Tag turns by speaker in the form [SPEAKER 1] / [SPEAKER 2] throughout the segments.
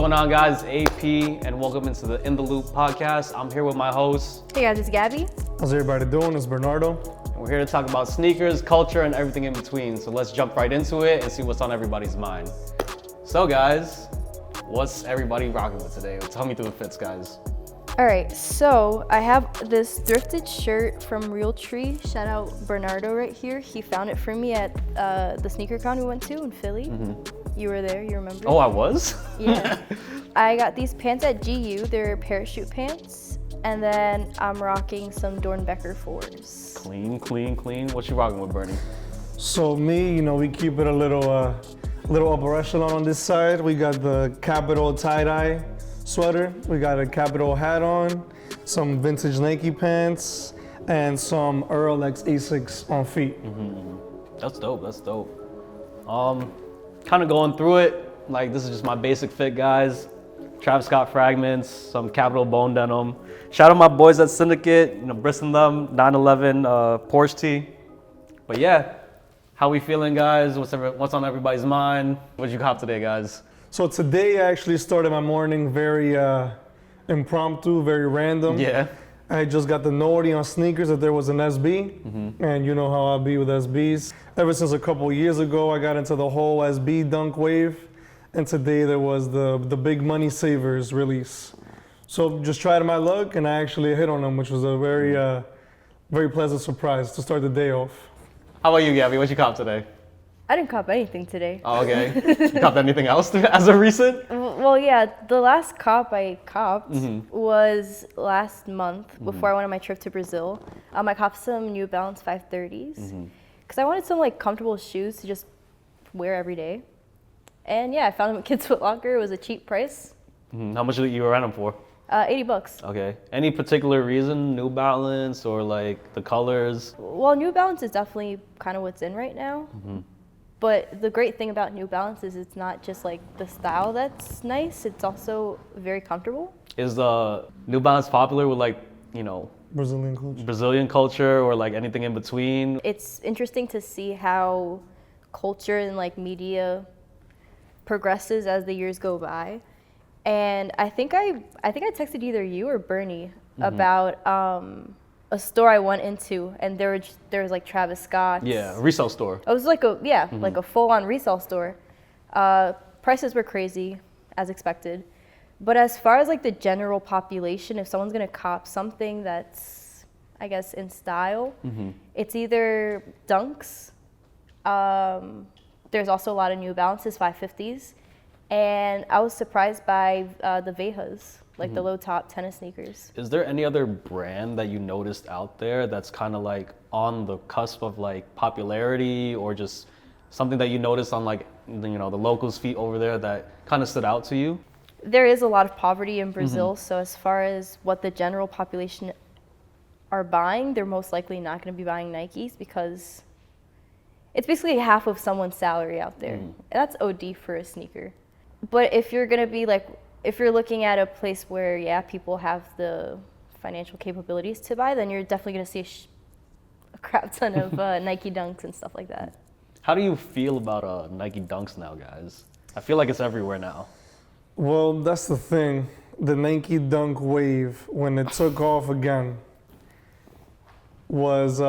[SPEAKER 1] going on, guys? AP, and welcome into the In the Loop podcast. I'm here with my host.
[SPEAKER 2] Hey guys, it's Gabby.
[SPEAKER 3] How's everybody doing? It's Bernardo.
[SPEAKER 1] And we're here to talk about sneakers, culture, and everything in between. So let's jump right into it and see what's on everybody's mind. So guys, what's everybody rocking with today? Tell me through the fits, guys.
[SPEAKER 2] All right, so I have this thrifted shirt from Real Tree. Shout out Bernardo right here. He found it for me at the sneaker con we went to in Philly. Mm-hmm. You were there, you remember?
[SPEAKER 1] Oh, I was?
[SPEAKER 2] Yeah. I got these pants at GU. They're parachute pants. And then I'm rocking some Dornbecker 4s.
[SPEAKER 1] Clean. What you rocking with, Bernie?
[SPEAKER 3] So me, we keep it a little upper echelon on this side. We got the Capital tie-dye sweater. We got a Capital hat on, some vintage Nike pants, and some Earl X Asics on feet.
[SPEAKER 1] Mm-hmm. That's dope. Kind of going through it. Like, this is just my basic fit, guys. Travis Scott fragments, some Capital bone denim. Shout out my boys at Syndicate, bristling them, 911 Porsche tee. But yeah, how we feeling, guys? What's on everybody's mind? What'd you cop today, guys?
[SPEAKER 3] So today I actually started my morning very impromptu, very random.
[SPEAKER 1] Yeah.
[SPEAKER 3] I just got the notice on sneakers that there was an SB, and you know how I be with SBs. Ever since a couple years ago, I got into the whole SB dunk wave, and today there was the Big Money Savers release. So just tried my luck, and I actually hit on them, which was a very pleasant surprise to start the day off.
[SPEAKER 1] How about you, Gabby? What you cop today?
[SPEAKER 2] I didn't cop anything today.
[SPEAKER 1] Oh, okay. You copped anything else as of recent?
[SPEAKER 2] Well, yeah, the last cop I copped was last month before I went on my trip to Brazil. I copped some New Balance 530s because I wanted some comfortable shoes to just wear every day. And yeah, I found them at Kids Foot Locker. It was a cheap price.
[SPEAKER 1] How much did you rent them for?
[SPEAKER 2] $80.
[SPEAKER 1] Okay. Any particular reason? New Balance or the colors?
[SPEAKER 2] Well, New Balance is definitely kind of what's in right now. But the great thing about New Balance is it's not just the style that's nice, it's also very comfortable. Is
[SPEAKER 1] New Balance popular with
[SPEAKER 3] Brazilian culture
[SPEAKER 1] or anything in between?
[SPEAKER 2] It's interesting to see how culture and media progresses as the years go by. And I think I texted either you or Bernie about a store I went into, and there was Travis Scott's.
[SPEAKER 1] Yeah, a resale store.
[SPEAKER 2] It was like a full-on resale store. Prices were crazy, as expected. But as far as the general population, if someone's gonna cop something that's, I guess, in style, it's either Dunks. There's also a lot of New Balances 550s, and I was surprised by the Vejas. The low top tennis sneakers.
[SPEAKER 1] Is there any other brand that you noticed out there that's kind of on the cusp of popularity, or just something that you noticed on the locals' feet over there that kind of stood out to you?
[SPEAKER 2] There is a lot of poverty in Brazil, so as far as what the general population are buying, they're most likely not going to be buying Nikes because it's basically half of someone's salary out there. And that's OD for a sneaker. But if you're going to be if you're looking at a place where, people have the financial capabilities to buy, then you're definitely going to see a crap ton of Nike Dunks and stuff like that.
[SPEAKER 1] How do you feel about Nike Dunks now, guys? I feel like it's everywhere now.
[SPEAKER 3] Well, that's the thing. The Nike Dunk wave, when it took off again, was, it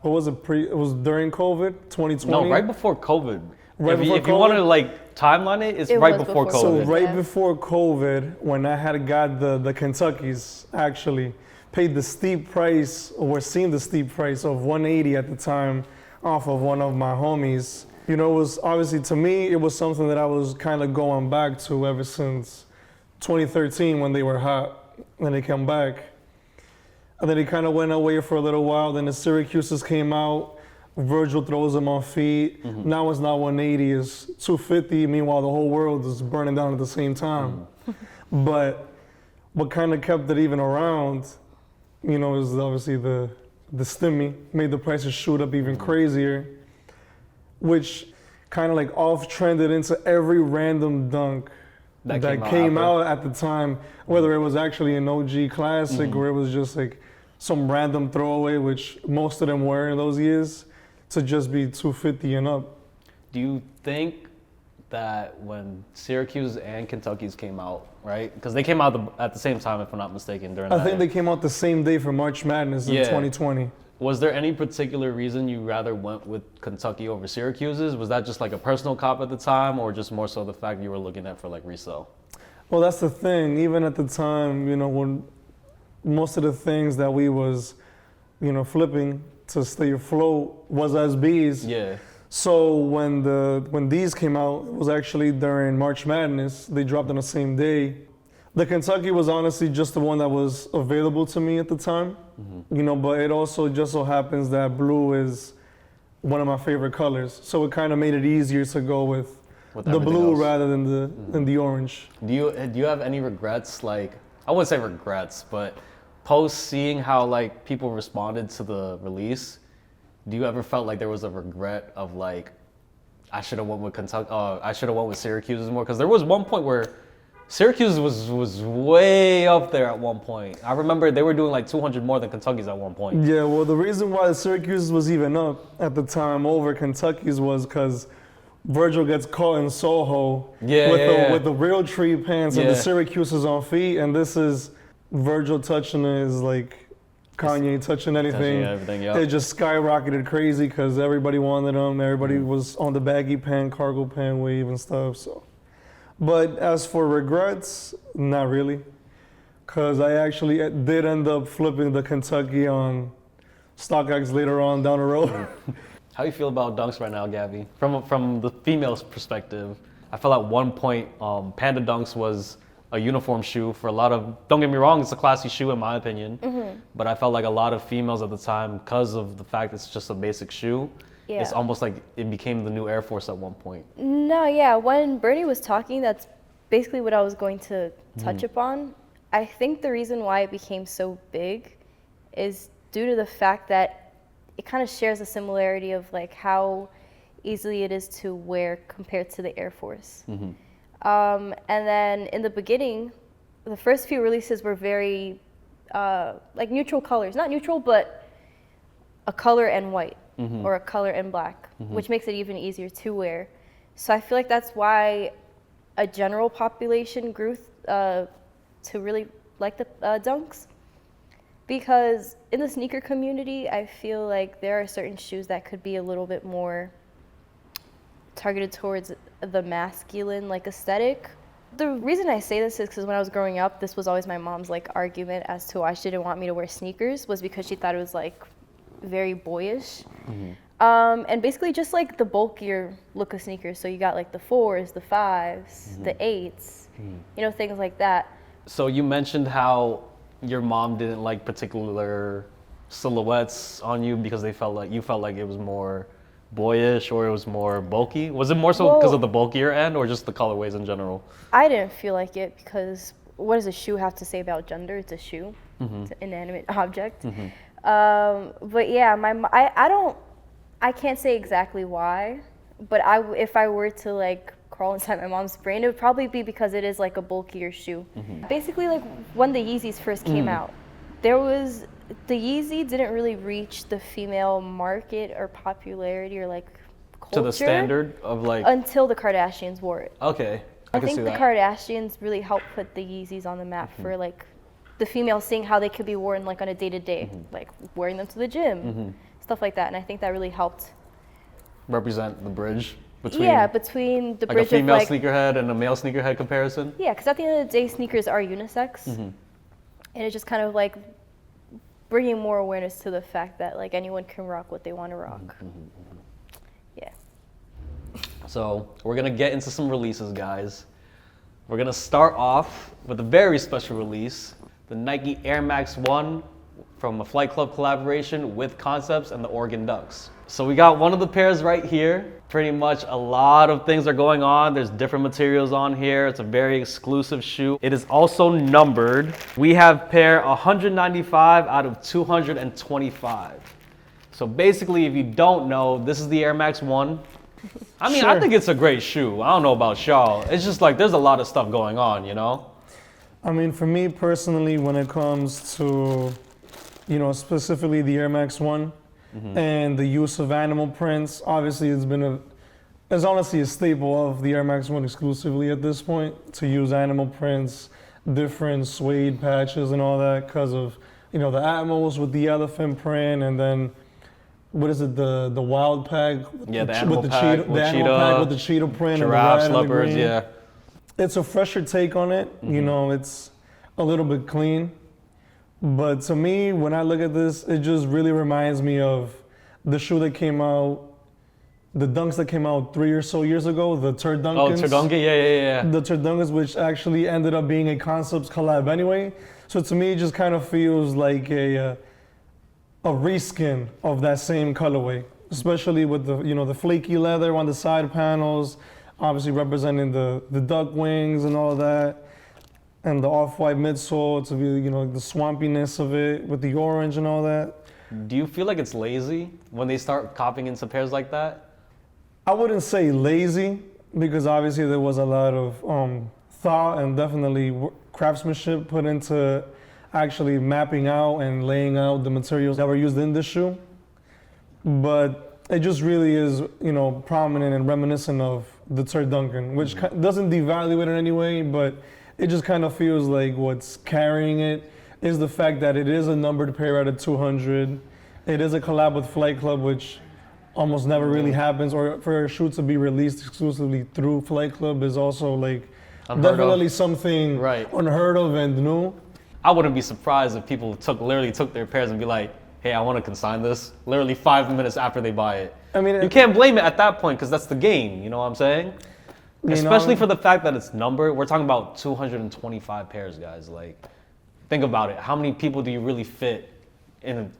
[SPEAKER 3] was during COVID, 2020?
[SPEAKER 1] No, right before COVID.
[SPEAKER 3] If
[SPEAKER 1] you want to timeline it, it's right before COVID.
[SPEAKER 3] So right before COVID, when I had got the Kentuckys, actually paid the steep price, or seen the steep price of $180 at the time off of one of my homies. It was obviously, to me, it was something that I was kind of going back to ever since 2013 when they were hot, and they came back. And then they kind of went away for a little while, then the Syracuses came out. Virgil throws them on feet. Now it's not 180, it's 250. Meanwhile, the whole world is burning down at the same time. But what kind of kept it even around, is obviously the stimmy, made the prices shoot up even crazier, which kind of off-trended into every random dunk that came out at the time, whether it was actually an OG classic or it was just some random throwaway, which most of them were in those years, to just be 250 and up.
[SPEAKER 1] Do you think that when Syracuse and Kentucky's came out, right? Because they came out at the same time, if I'm not mistaken, during
[SPEAKER 3] I think they came out the same day for March Madness in 2020.
[SPEAKER 1] Was there any particular reason you rather went with Kentucky over Syracuse's? Was that just like a personal cop at the time, or just more so the fact you were looking at for like resale?
[SPEAKER 3] Well, that's the thing. Even at the time, you know, when most of the things that we was, you know, flipping to stay afloat was SBs.
[SPEAKER 1] Yeah.
[SPEAKER 3] So when these came out, it was actually during March Madness. They dropped on the same day. The Kentucky was honestly just the one that was available to me at the time, you know, but it also just so happens that blue is one of my favorite colors. So it kind of made it easier to go with the blue
[SPEAKER 1] else
[SPEAKER 3] rather than the orange.
[SPEAKER 1] Do you have any regrets? Like, I wouldn't say regrets, but post seeing how like people responded to the release, do you ever felt like there was a regret of like, I should have went with Kentucky, I should have went with Syracuse more? Because there was one point where Syracuse was way up there at one point. I remember they were doing like 200 more than Kentucky's at one point.
[SPEAKER 3] Yeah, well, the reason why Syracuse was even up at the time over Kentucky's was because Virgil gets caught in Soho with the real tree pants and the Syracuse is on feet, and this is Virgil touching his like Kanye touching anything. It just skyrocketed crazy because everybody wanted them. Everybody was on the baggy pant, cargo pant wave and stuff. So, but as for regrets, not really, because I actually did end up flipping the Kentucky on StockX later on down the road.
[SPEAKER 1] How you feel about dunks right now, Gabby? From the female's perspective, I felt at one point Panda Dunks was a uniform shoe for a lot of, don't get me wrong, it's a classy shoe in my opinion, but I felt like a lot of females at the time, because of the fact it's just a basic shoe, it's almost like it became the new Air Force at one point.
[SPEAKER 2] No, yeah, when Bernie was talking, that's basically what I was going to touch upon. I think the reason why it became so big is due to the fact that it kind of shares a similarity of like how easily it is to wear compared to the Air Force. And then in the beginning, the first few releases were very like neutral colors. Not neutral, but a color and white or a color and black, which makes it even easier to wear. So I feel like that's why a general population grew to really like the dunks. Because in the sneaker community, I feel like there are certain shoes that could be a little bit more targeted towards the masculine like aesthetic. The reason I say this is because when I was growing up, this was always my mom's like argument as to why she didn't want me to wear sneakers, was because she thought it was like very boyish. And basically just like the bulkier look of sneakers. So you got like the 4s, the 5s, the 8s, you know, things like that.
[SPEAKER 1] So you mentioned how your mom didn't like particular silhouettes on you because you felt like it was more boyish or it was more bulky. Was it more so because of the bulkier end or just the colorways in general? I
[SPEAKER 2] didn't feel like it because what does a shoe have to say about gender? It's a shoe. It's an inanimate object. But yeah, I can't say exactly why, but if I were to like crawl inside my mom's brain, it would probably be because it is like a bulkier shoe. Basically, like when the Yeezys first came out, the Yeezy didn't really reach the female market or popularity or like culture.
[SPEAKER 1] To the standard of like...
[SPEAKER 2] Until the Kardashians wore it.
[SPEAKER 1] Okay,
[SPEAKER 2] I think the Kardashians really helped put the Yeezys on the map for like the females seeing how they could be worn like on a day-to-day, like wearing them to the gym, stuff like that. And I think that really helped
[SPEAKER 1] represent the bridge between
[SPEAKER 2] the
[SPEAKER 1] like
[SPEAKER 2] bridge
[SPEAKER 1] a female
[SPEAKER 2] of like
[SPEAKER 1] sneakerhead and a male sneakerhead comparison.
[SPEAKER 2] Yeah, because at the end of the day, sneakers are unisex, and it's just kind of like bringing more awareness to the fact that like anyone can rock what they want to rock. Yeah. So we're gonna get into some releases, guys. We're gonna start off with a very special release, the Nike Air Max 1 from a Flight Club collaboration with Concepts and the Oregon Ducks. So we got one of the pairs right here. Pretty much a lot of things are going on. There's different materials on here. It's a very exclusive shoe. It is also numbered. We have pair 195 out of 225. So basically, if you don't know, this is the Air Max 1. I mean, I think it's a great shoe. I don't know about y'all. It's just like there's a lot of stuff going on, you know?
[SPEAKER 3] I mean, for me personally, when it comes to, you know, specifically the Air Max 1, and the use of animal prints, obviously it's been It's honestly a staple of the Air Max 1 exclusively at this point to use animal prints, different suede patches and all that because of, the Atmos with the elephant print, and then what is it, the wild pack?
[SPEAKER 1] Yeah, the animal pack
[SPEAKER 3] cheetah,
[SPEAKER 1] with
[SPEAKER 3] the animal pack with the cheetah print
[SPEAKER 1] giraffes,
[SPEAKER 3] and the red
[SPEAKER 1] leopards,
[SPEAKER 3] and the green.
[SPEAKER 1] yeah.
[SPEAKER 3] It's a fresher take on it. It's a little bit clean. But to me, when I look at this, it just really reminds me of the shoe that came out, the Dunks that came out 3 or so years ago, the Turdunkins.
[SPEAKER 1] Oh, Turdunky, yeah.
[SPEAKER 3] The Turdunkins, which actually ended up being a Concepts collab anyway. So to me, it just kind of feels like a reskin of that same colorway, especially with the flaky leather on the side panels, obviously representing the duck wings and all that, and the off-white midsole to be the swampiness of it with the orange and all that.
[SPEAKER 1] Do you feel like it's lazy when they start copying into pairs like that?
[SPEAKER 3] I wouldn't say lazy because obviously there was a lot of thought and definitely craftsmanship put into actually mapping out and laying out the materials that were used in this shoe. But it just really is, prominent and reminiscent of the Turduncan, which doesn't devalue it in any way, but it just kind of feels like what's carrying it is the fact that it is a numbered pair at a 200. It is a collab with Flight Club, which almost never really happens, or for a shoe to be released exclusively through Flight Club is also like definitely something unheard of and new.
[SPEAKER 1] I wouldn't be surprised if people literally took their pairs and be like, hey, I want to consign this, literally 5 minutes after they buy it.
[SPEAKER 3] I mean,
[SPEAKER 1] you can't blame it at that point because that's the game, you know what I'm saying? Especially for the fact that it's numbered. We're talking about 225 pairs, guys. Like, think about it. How many people do you really fit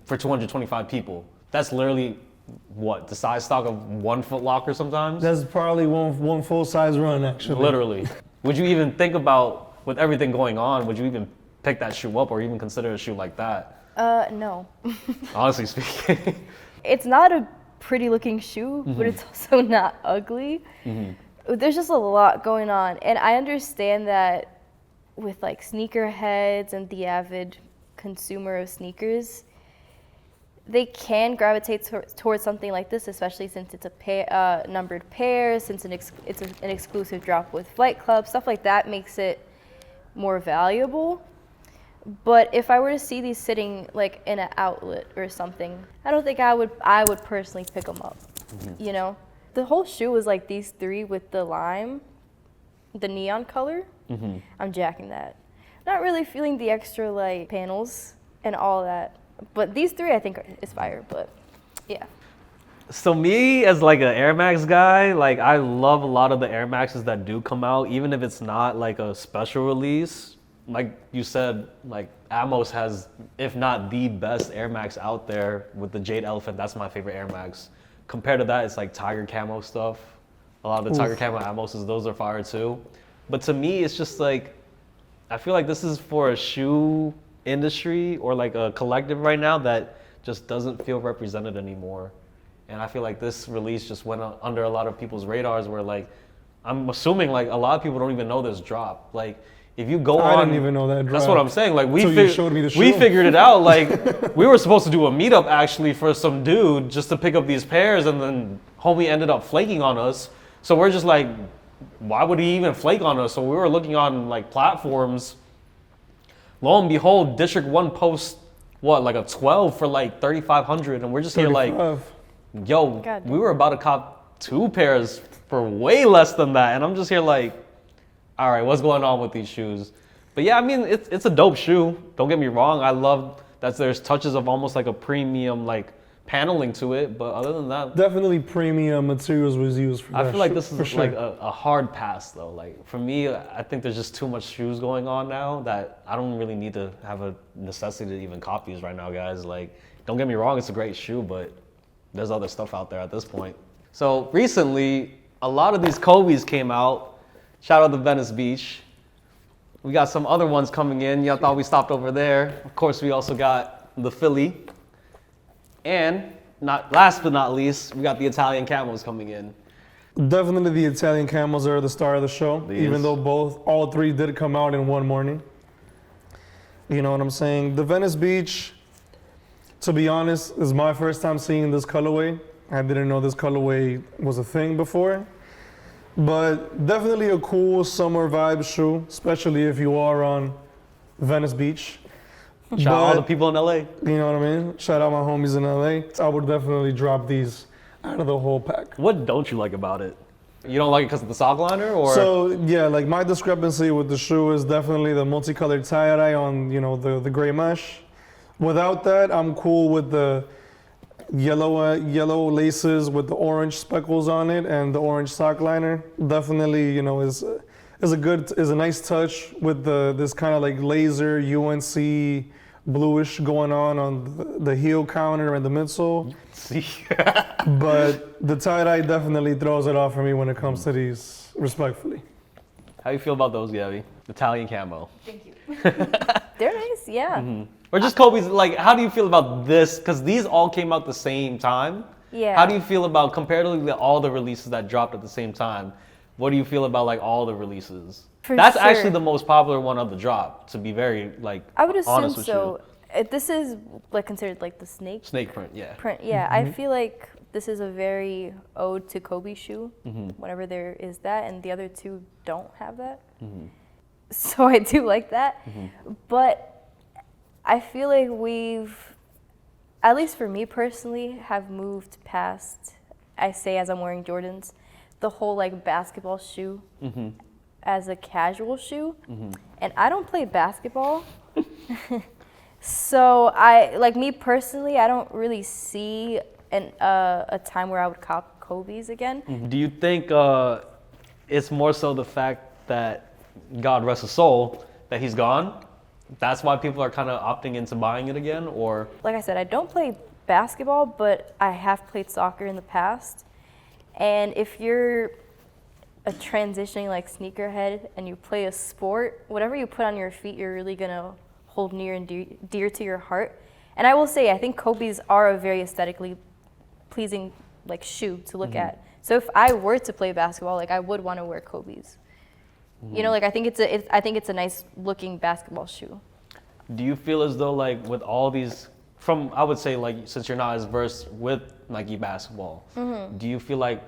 [SPEAKER 1] for 225 people? That's literally, what, the size stock of 1 Foot Locker sometimes?
[SPEAKER 3] That's probably one full-size run, actually.
[SPEAKER 1] Literally. Would you even think about, with everything going on, would you even pick that shoe up or even consider a shoe like that?
[SPEAKER 2] No.
[SPEAKER 1] Honestly speaking.
[SPEAKER 2] It's not a pretty looking shoe, but it's also not ugly. There's just a lot going on. And I understand that with like sneakerheads and the avid consumer of sneakers, they can gravitate towards something like this, especially since it's a numbered pair, since it's an exclusive drop with Flight Club. Stuff like that makes it more valuable. But if I were to see these sitting like in an outlet or something, I don't think I would personally pick them up. The whole shoe was like these three with the lime, the neon color. I'm jacking that. Not really feeling the extra like panels and all that. But these three I think is fire, but yeah.
[SPEAKER 1] So me as like an Air Max guy, like I love a lot of the Air Maxes that do come out, even if it's not like a special release. Like you said, like Atmos has, if not the best Air Max out there with the Jade Elephant. That's my favorite Air Max. Compared to that, it's like Tiger Camo stuff. A lot of the Tiger Camo Atmoses, those are fire too. But to me, it's just like, I feel like this is for a shoe industry or like a collective right now that just doesn't feel represented anymore. And I feel like this release just went under a lot of people's radars where like, I'm assuming like a lot of people don't even know this drop. Like, if you go
[SPEAKER 3] I didn't even know that drop.
[SPEAKER 1] That's what I'm saying. Like we
[SPEAKER 3] showed me the shoe.
[SPEAKER 1] We figured it out. Like we were supposed to do a meetup actually for some dude just to pick up these pairs, and then homie ended up flaking on us. So we're just like, why would he even flake on us? So we were looking on like platforms. Lo and behold, District 1 posts like a 12 for like 3,500, and we're just here like, yo, we were about to cop 2 pairs for way less than that, and I'm just here like, all right, what's going on with these shoes? But yeah, I mean, it's a dope shoe. Don't get me wrong. I love that there's touches of almost like a premium like paneling to it. But other than that,
[SPEAKER 3] definitely premium materials was used for that.
[SPEAKER 1] I feel like this is like a hard pass though. Like for me, I think there's just too much shoes going on now that I don't really need to have a necessity to even copy these right now, guys. Like, don't get me wrong, it's a great shoe, but there's other stuff out there at this point. So recently, a lot of these Kobe's came out. Shout out to Venice Beach. We got some other ones coming in. Y'all thought we stopped over there. Of course, we also got the Philly. And last but not least, we got the Italian camos coming in.
[SPEAKER 3] Definitely the Italian camos are the star of the show, even though all three did come out in one morning. You know what I'm saying? The Venice Beach, to be honest, is my first time seeing this colorway. I didn't know this colorway was a thing before. But definitely a cool summer vibe shoe, especially if you are on Venice Beach.
[SPEAKER 1] Shout out all the
[SPEAKER 3] But,
[SPEAKER 1] people in LA.
[SPEAKER 3] you know what I mean? Shout out my homies in LA. I would definitely drop these out of the whole pack.
[SPEAKER 1] What don't you like about it? You don't like it because of the sock liner, or?
[SPEAKER 3] So yeah, like my discrepancy with the shoe is definitely the multicolored tie-dye on, the gray mesh. Without that, I'm cool with the yellow laces with the orange speckles on it and the orange sock liner. Definitely, is a nice touch with this kind of like laser UNC bluish going on the heel counter and the midsole.
[SPEAKER 1] See.
[SPEAKER 3] But the tie-dye definitely throws it off for me when it comes to these, respectfully.
[SPEAKER 1] How you feel about those, Gabby? Italian camo.
[SPEAKER 2] Thank you. They're nice, yeah.
[SPEAKER 1] Or just Kobe's, like, how do you feel about this? Because these all came out the same time.
[SPEAKER 2] Yeah.
[SPEAKER 1] How do you feel about, comparatively to all the releases that dropped at the same time, what do you feel about, like, all the releases?
[SPEAKER 2] For
[SPEAKER 1] That's
[SPEAKER 2] sure.
[SPEAKER 1] actually the most popular one of the drop, to be very, like,
[SPEAKER 2] I would assume
[SPEAKER 1] honest with
[SPEAKER 2] so. This is like considered like the
[SPEAKER 1] you.
[SPEAKER 2] snake
[SPEAKER 1] Snake print, yeah.
[SPEAKER 2] print. Yeah, I feel like this is a very ode to Kobe shoe. Whenever there is that, and the other two don't have that. So I do like that, but I feel like we've, at least for me personally, have moved past. I say as I'm wearing Jordans, the whole like basketball shoe as a casual shoe, and I don't play basketball. So me personally, I don't really see a time where I would cop Kobe's again.
[SPEAKER 1] Do you think it's more so the fact that, God rest his soul, that he's gone? That's why people are kind of opting into buying it again, or?
[SPEAKER 2] Like I said, I don't play basketball, but I have played soccer in the past. And if you're a transitioning like sneakerhead and you play a sport, whatever you put on your feet, you're really gonna hold near and dear to your heart. And I will say, I think Kobe's are a very aesthetically pleasing like shoe to look at. So if I were to play basketball, like I would want to wear Kobe's. Like I think it's a nice looking basketball shoe.
[SPEAKER 1] Do you feel as though, like, with all these, I would say, like, since you're not as versed with Nike basketball, do you feel like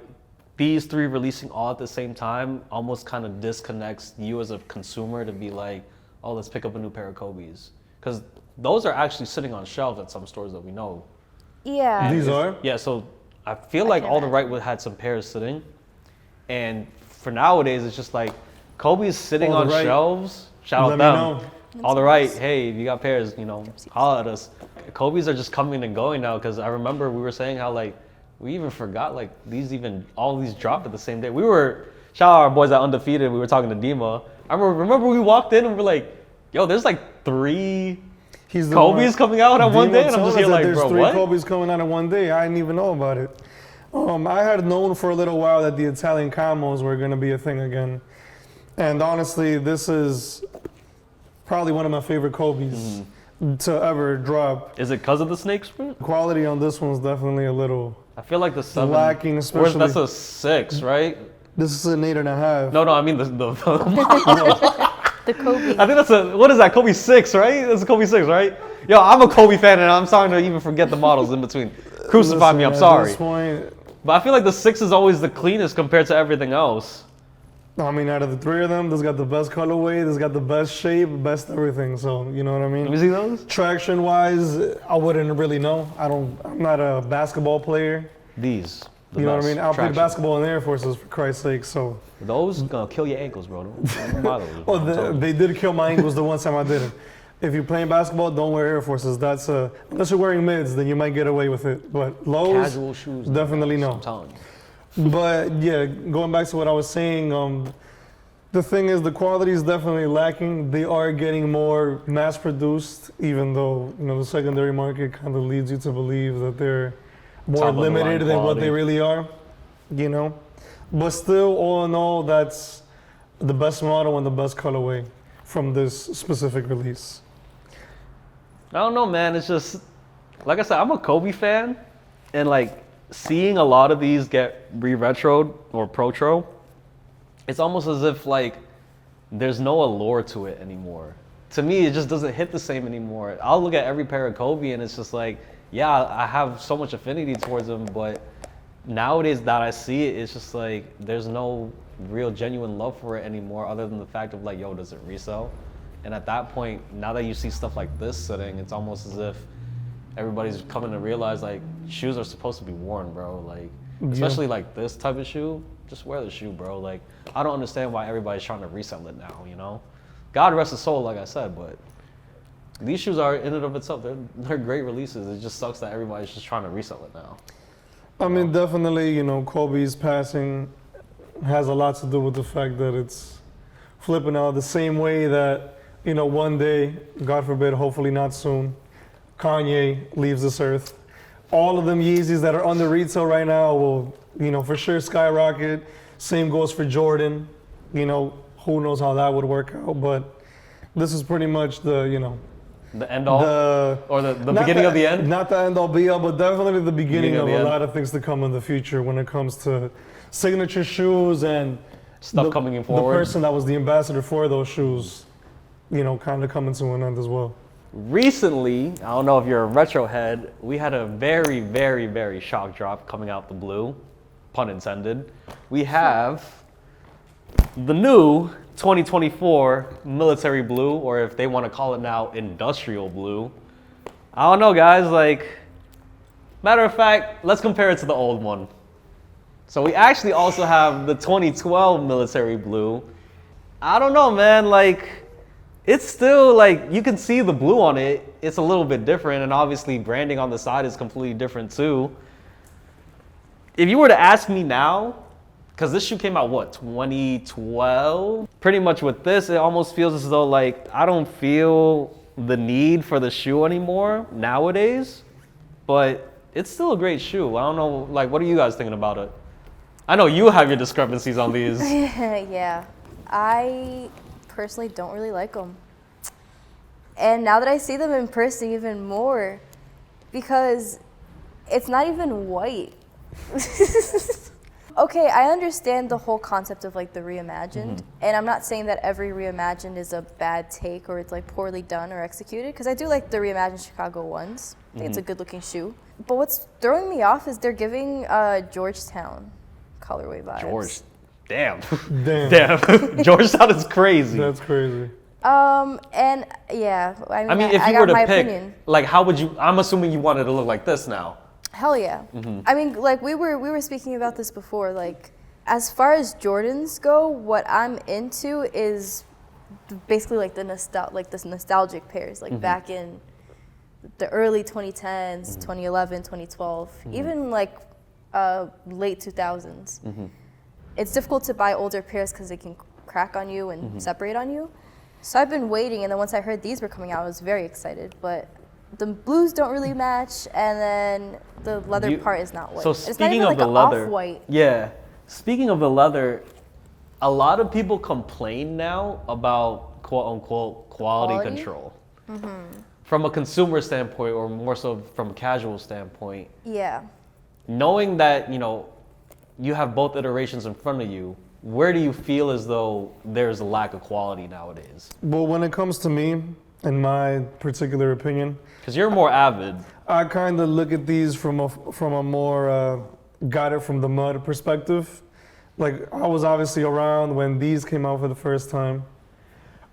[SPEAKER 1] these three releasing all at the same time almost kind of disconnects you as a consumer to be like, oh, let's pick up a new pair of Kobe's? Because those are actually sitting on shelves at some stores that we know.
[SPEAKER 2] Yeah.
[SPEAKER 3] These are?
[SPEAKER 1] Yeah, so I feel like
[SPEAKER 2] can
[SPEAKER 1] all the right had some pairs sitting. And for nowadays, it's just like, Kobe's sitting
[SPEAKER 3] All
[SPEAKER 1] on
[SPEAKER 3] the right.
[SPEAKER 1] shelves. Shout
[SPEAKER 3] Let
[SPEAKER 1] out
[SPEAKER 3] me
[SPEAKER 1] them.
[SPEAKER 3] know.
[SPEAKER 1] All the right. Hey, if you got pairs, holla at us. Kobe's are just coming and going now, because I remember we were saying how, like, we even forgot, like, all these dropped at the same day. Shout out our boys at Undefeated. We were talking to Dima. I remember we walked in and we're like, yo, there's like 3
[SPEAKER 3] He's the
[SPEAKER 1] Kobe's
[SPEAKER 3] one-
[SPEAKER 1] coming out on one
[SPEAKER 3] Dima
[SPEAKER 1] day, and I'm
[SPEAKER 3] told
[SPEAKER 1] just
[SPEAKER 3] us
[SPEAKER 1] here
[SPEAKER 3] that
[SPEAKER 1] like,
[SPEAKER 3] there's
[SPEAKER 1] bro,
[SPEAKER 3] 3
[SPEAKER 1] what?
[SPEAKER 3] Kobe's coming out in one day. I didn't even know about it. I had known for a little while that the Italian camos were going to be a thing again. And honestly, this is probably one of my favorite Kobe's to ever drop.
[SPEAKER 1] Is it because of the snake print?
[SPEAKER 3] Quality on this one's definitely a little
[SPEAKER 1] I feel like the 7.
[SPEAKER 3] lacking, especially.
[SPEAKER 1] That's a 6, right?
[SPEAKER 3] This is an 8.5.
[SPEAKER 1] No, I mean the
[SPEAKER 2] The Kobe.
[SPEAKER 1] I think what is that, Kobe 6, right? That's a Kobe 6, right? Yo, I'm a Kobe fan, and I'm starting to even forget the models in between. Crucify me, I'm
[SPEAKER 3] Listen,
[SPEAKER 1] sorry.
[SPEAKER 3] At this point,
[SPEAKER 1] But I feel like the 6 is always the cleanest compared to everything else.
[SPEAKER 3] I mean, out of the 3 of them, this got the best colorway, this got the best shape, best everything. So, you know what I mean?
[SPEAKER 1] Let me see those.
[SPEAKER 3] Traction wise, I wouldn't really know. I'm not a basketball player.
[SPEAKER 1] These.
[SPEAKER 3] You know what I mean? I'll play basketball in Air Forces for Christ's sake. So.
[SPEAKER 1] Those gonna kill your ankles, bro. Don't buy those, bro. I'm telling you.
[SPEAKER 3] They did kill my ankles the one time I did it. If you're playing basketball, don't wear Air Forces. That's unless you're wearing mids, then you might get away with it. But lows,
[SPEAKER 1] Casual shoes.
[SPEAKER 3] definitely no.
[SPEAKER 1] I'm telling you.
[SPEAKER 3] But yeah, going back to what I was saying, the thing is the quality is definitely lacking. They are getting more mass produced, even though the secondary market kind of leads you to believe that they're more
[SPEAKER 1] Top of the line
[SPEAKER 3] limited than what
[SPEAKER 1] quality.
[SPEAKER 3] they really are. But still, all in all, that's the best model and the best colorway from this specific release.
[SPEAKER 1] I don't know, man. It's just, like I said, I'm a Kobe fan, and like seeing a lot of these get re-retroed or protro, it's almost as if like there's no allure to it anymore. To me, it just doesn't hit the same anymore. I'll look at every pair of Kobe and it's just like, yeah, I have so much affinity towards them, but nowadays that I see it, it's just like there's no real genuine love for it anymore, other than the fact of like, yo, does it resell? And at that point, now that you see stuff like this sitting, it's almost as if everybody's coming to realize like shoes are supposed to be worn, bro. Like, especially like this type of shoe, just wear the shoe, bro. Like, I don't understand why everybody's trying to resell it now, you know? God rest his soul, like I said, but these shoes are in and of itself, they're great releases. It just sucks that everybody's just trying to resell it now.
[SPEAKER 3] I mean, definitely, you know, Kobe's passing has a lot to do with the fact that it's flipping out the same way that, you know, one day, God forbid, hopefully not soon, Kanye leaves this earth. All of them Yeezys that are under retail right now will, you know, for sure skyrocket. Same goes for Jordan. You know, who knows how that would work out, but this is pretty much the, you know,
[SPEAKER 1] the end all? Or the beginning of the end?
[SPEAKER 3] Not the end all be all, but definitely the beginning of a lot of things to come in the future when it comes to signature shoes and
[SPEAKER 1] stuff coming forward.
[SPEAKER 3] The person that was the ambassador for those shoes, you know, kind of coming to an end as well.
[SPEAKER 1] Recently, I don't know if you're a retro head, we had a very, very, very shock drop coming out the blue, pun intended. We have the new 2024 military blue, or if they want to call it now, industrial blue. I don't know, guys, like, matter of fact, let's compare it to the old one. So we actually also have the 2012 military blue. I don't know, man, like, it's still like, you can see the blue on it. It's a little bit different, and obviously branding on the side is completely different too. If you were to ask me now, because this shoe came out, what, 2012? Pretty much with this, it almost feels as though like I don't feel the need for the shoe anymore nowadays, but it's still a great shoe. I don't know, like, what are you guys thinking about it? I know you have your discrepancies on these.
[SPEAKER 2] Yeah, I personally don't really like them. And now that I see them in person even more, because it's not even white. Okay, I understand the whole concept of like the reimagined, and I'm not saying that every reimagined is a bad take or it's like poorly done or executed, because I do like the reimagined Chicago ones. I think it's a good looking shoe. But what's throwing me off is they're giving Georgetown colorway vibes.
[SPEAKER 1] Damn.
[SPEAKER 3] Damn.
[SPEAKER 1] Georgetown is crazy.
[SPEAKER 3] That's crazy.
[SPEAKER 2] And yeah,
[SPEAKER 1] I mean, if
[SPEAKER 2] I
[SPEAKER 1] you
[SPEAKER 2] got
[SPEAKER 1] were to
[SPEAKER 2] my
[SPEAKER 1] pick,
[SPEAKER 2] opinion.
[SPEAKER 1] like, how would you? I'm assuming you wanted to look like this now.
[SPEAKER 2] Hell yeah. I mean, like we were speaking about this before. Like, as far as Jordans go, what I'm into is basically like the nostalgic pairs, like back in the early 2010s, 2011, 2012, even like late 2000s. It's difficult to buy older pairs because they can crack on you and separate on you. So I've been waiting, and then once I heard these were coming out, I was very excited. But the blues don't really match, and then the leather part is not white.
[SPEAKER 1] So
[SPEAKER 2] it's not
[SPEAKER 1] speaking
[SPEAKER 2] even
[SPEAKER 1] of
[SPEAKER 2] like
[SPEAKER 1] the
[SPEAKER 2] an
[SPEAKER 1] leather,
[SPEAKER 2] off-white.
[SPEAKER 1] yeah. Speaking of the leather, a lot of people complain now about quote unquote quality control. From a consumer standpoint, or more so from a casual standpoint.
[SPEAKER 2] Yeah.
[SPEAKER 1] Knowing that, you know, you have both iterations in front of you, where do you feel as though there's a lack of quality nowadays?
[SPEAKER 3] Well, when it comes to me, in my particular opinion,
[SPEAKER 1] Because you're more avid.
[SPEAKER 3] I kind of look at these from a more got it from the mud perspective. Like, I was obviously around when these came out for the first time,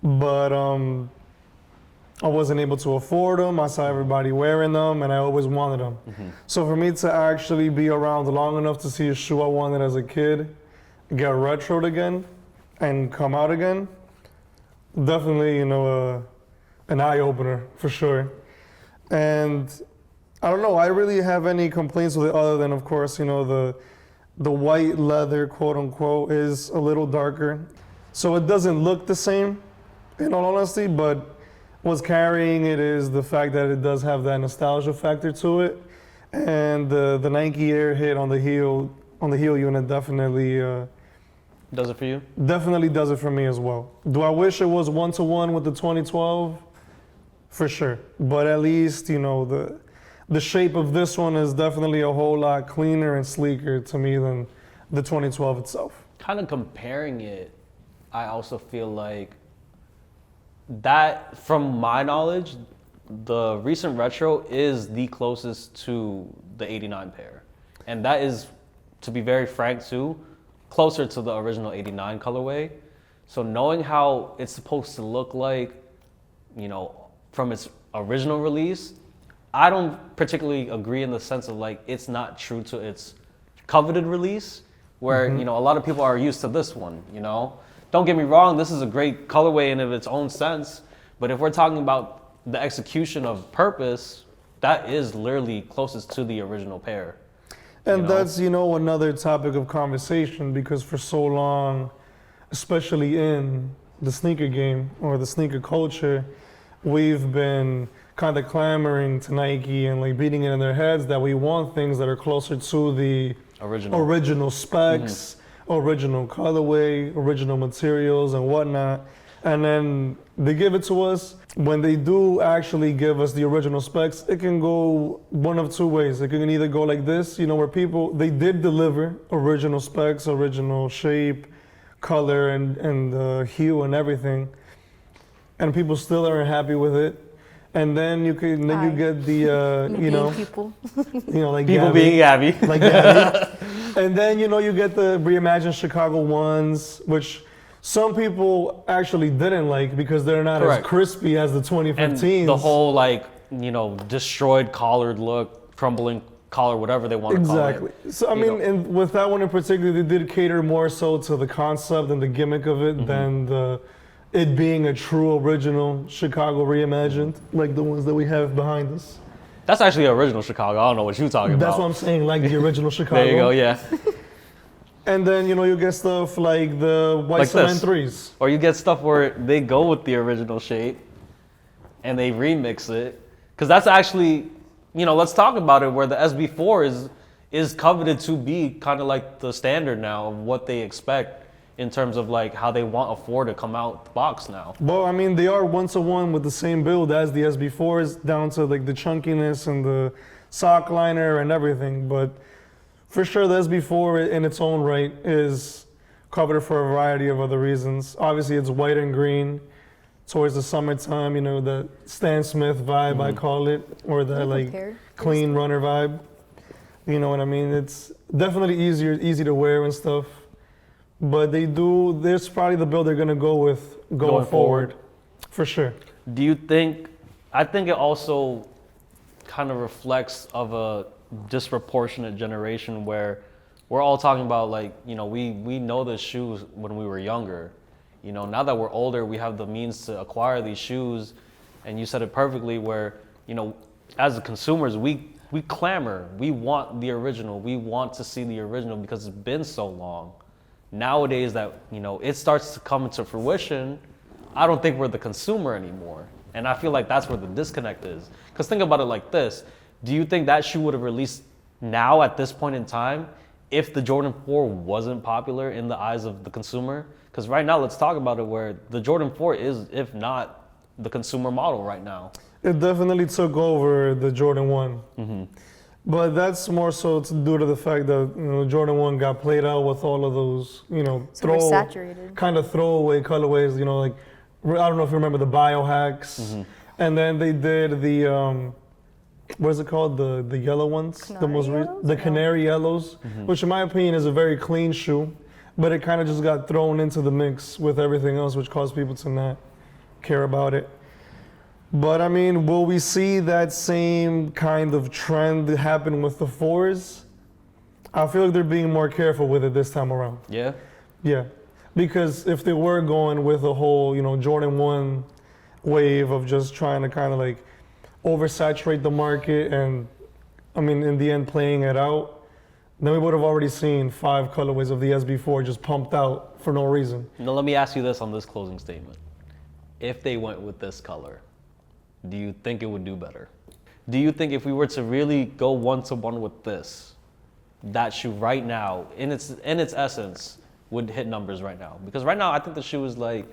[SPEAKER 3] but I wasn't able to afford them. I saw everybody wearing them, and I always wanted them. So for me to actually be around long enough to see a shoe I wanted as a kid get retroed again and come out again, definitely, you know, an eye opener for sure. And I don't know, I really have any complaints with it other than, of course, you know, the white leather, quote unquote, is a little darker. So it doesn't look the same, in all honesty, but what's carrying it is the fact that it does have that nostalgia factor to it. And the Nike Air hit on the heel unit definitely
[SPEAKER 1] Does it for you?
[SPEAKER 3] definitely does it for me as well. Do I wish it was 1-to-1 with the 2012? For sure. But at least, you know, the shape of this one is definitely a whole lot cleaner and sleeker to me than the 2012 itself.
[SPEAKER 1] Kind of comparing it, I also feel like that, from my knowledge, the recent retro is the closest to the 89 pair. And that is to be very frank too, closer to the original 89 colorway. So knowing how it's supposed to look like, you know, from its original release, I don't particularly agree in the sense of like it's not true to its coveted release, where you know a lot of people are used to this one. You know, don't get me wrong, this is a great colorway in of its own sense, but if we're talking about the execution of purpose, that is literally closest to the original pair.
[SPEAKER 3] And
[SPEAKER 1] you know?
[SPEAKER 3] that's, another topic of conversation, because for so long, especially in the sneaker game or the sneaker culture, we've been kind of clamoring to Nike and like beating it in their heads that we want things that are closer to the original specs, original colorway, original materials and whatnot. And then they give it to us. When they do actually give us the original specs, it can go one of two ways. It can either go like this, where they did deliver original specs, original shape, color, and hue and everything, and people still aren't happy with it. And then you get the
[SPEAKER 2] people.
[SPEAKER 3] Like
[SPEAKER 1] people
[SPEAKER 3] Gabby,
[SPEAKER 1] being Gabby.
[SPEAKER 3] like Gabby. And then you get the reimagined Chicago ones, which some people actually didn't like because they're not
[SPEAKER 1] Correct.
[SPEAKER 3] as crispy as the 2015s.
[SPEAKER 1] And the whole destroyed collared look, crumbling collar, whatever they want to call it.
[SPEAKER 3] Exactly. So I mean, and with that one in particular, they did cater more so to the concept and the gimmick of it than it being a true original Chicago reimagined, like the ones that we have behind us.
[SPEAKER 1] That's actually original Chicago. I don't know what you're talking about.
[SPEAKER 3] That's what I'm saying, like the original Chicago.
[SPEAKER 1] There you go, yeah.
[SPEAKER 3] And then you get stuff like the white
[SPEAKER 1] Like
[SPEAKER 3] cement
[SPEAKER 1] this.
[SPEAKER 3] 3s.
[SPEAKER 1] Or you get stuff where they go with the original shape and they remix it. Because that's actually, let's talk about it, where the SB4 is coveted to be kind of like the standard now of what they expect in terms of like how they want a 4 to come out the box now.
[SPEAKER 3] Well, I mean, they are 1-to-1 with the same build as the SB4s, down to like the chunkiness and the sock liner and everything. But for sure, the SB4 in its own right is covered for a variety of other reasons. Obviously, it's white and green towards the summertime, the Stan Smith vibe, I call it, or that like clean runner vibe. You know what I mean? It's definitely easy to wear and stuff. But there's probably the build they're going to go with going forward, for sure.
[SPEAKER 1] Do you think, I think it also kind of reflects of a disproportionate generation where we're all talking about like, we know the shoes when we were younger. Now that we're older, we have the means to acquire these shoes. And you said it perfectly where, as consumers, we clamor, we want the original. We want to see the original because it's been so long. Nowadays that, it starts to come into fruition, I don't think we're the consumer anymore. And I feel like that's where the disconnect is. Because think about it like this. Do you think that shoe would have released now at this point in time if the Jordan 4 wasn't popular in the eyes of the consumer? Because right now, let's talk about it where the Jordan 4 is, if not the consumer model right now.
[SPEAKER 3] It definitely took over the Jordan 1. But that's more so due to the fact that Jordan 1 got played out with all of those
[SPEAKER 2] saturated.
[SPEAKER 3] kind of throwaway colorways. Like I don't know if you remember the biohacks, and then they did the what is it called, the yellow ones, the canary yellows, which in my opinion is a very clean shoe, but it kind of just got thrown into the mix with everything else, which caused people to not care about it. But I mean, will we see that same kind of trend happen with the 4s? I feel like they're being more careful with it this time around.
[SPEAKER 1] Yeah?
[SPEAKER 3] Yeah, because if they were going with a whole, Jordan 1 wave of just trying to kind of like oversaturate the market and, I mean, in the end playing it out, then we would have already seen 5 colorways of the SB4 just pumped out for no reason.
[SPEAKER 1] Now let me ask you this on this closing statement. If they went with this color, do you think it would do better? Do you think if we were to really go 1-to-1 with this, that shoe right now, in its essence, would hit numbers right now? Because right now, I think the shoe is like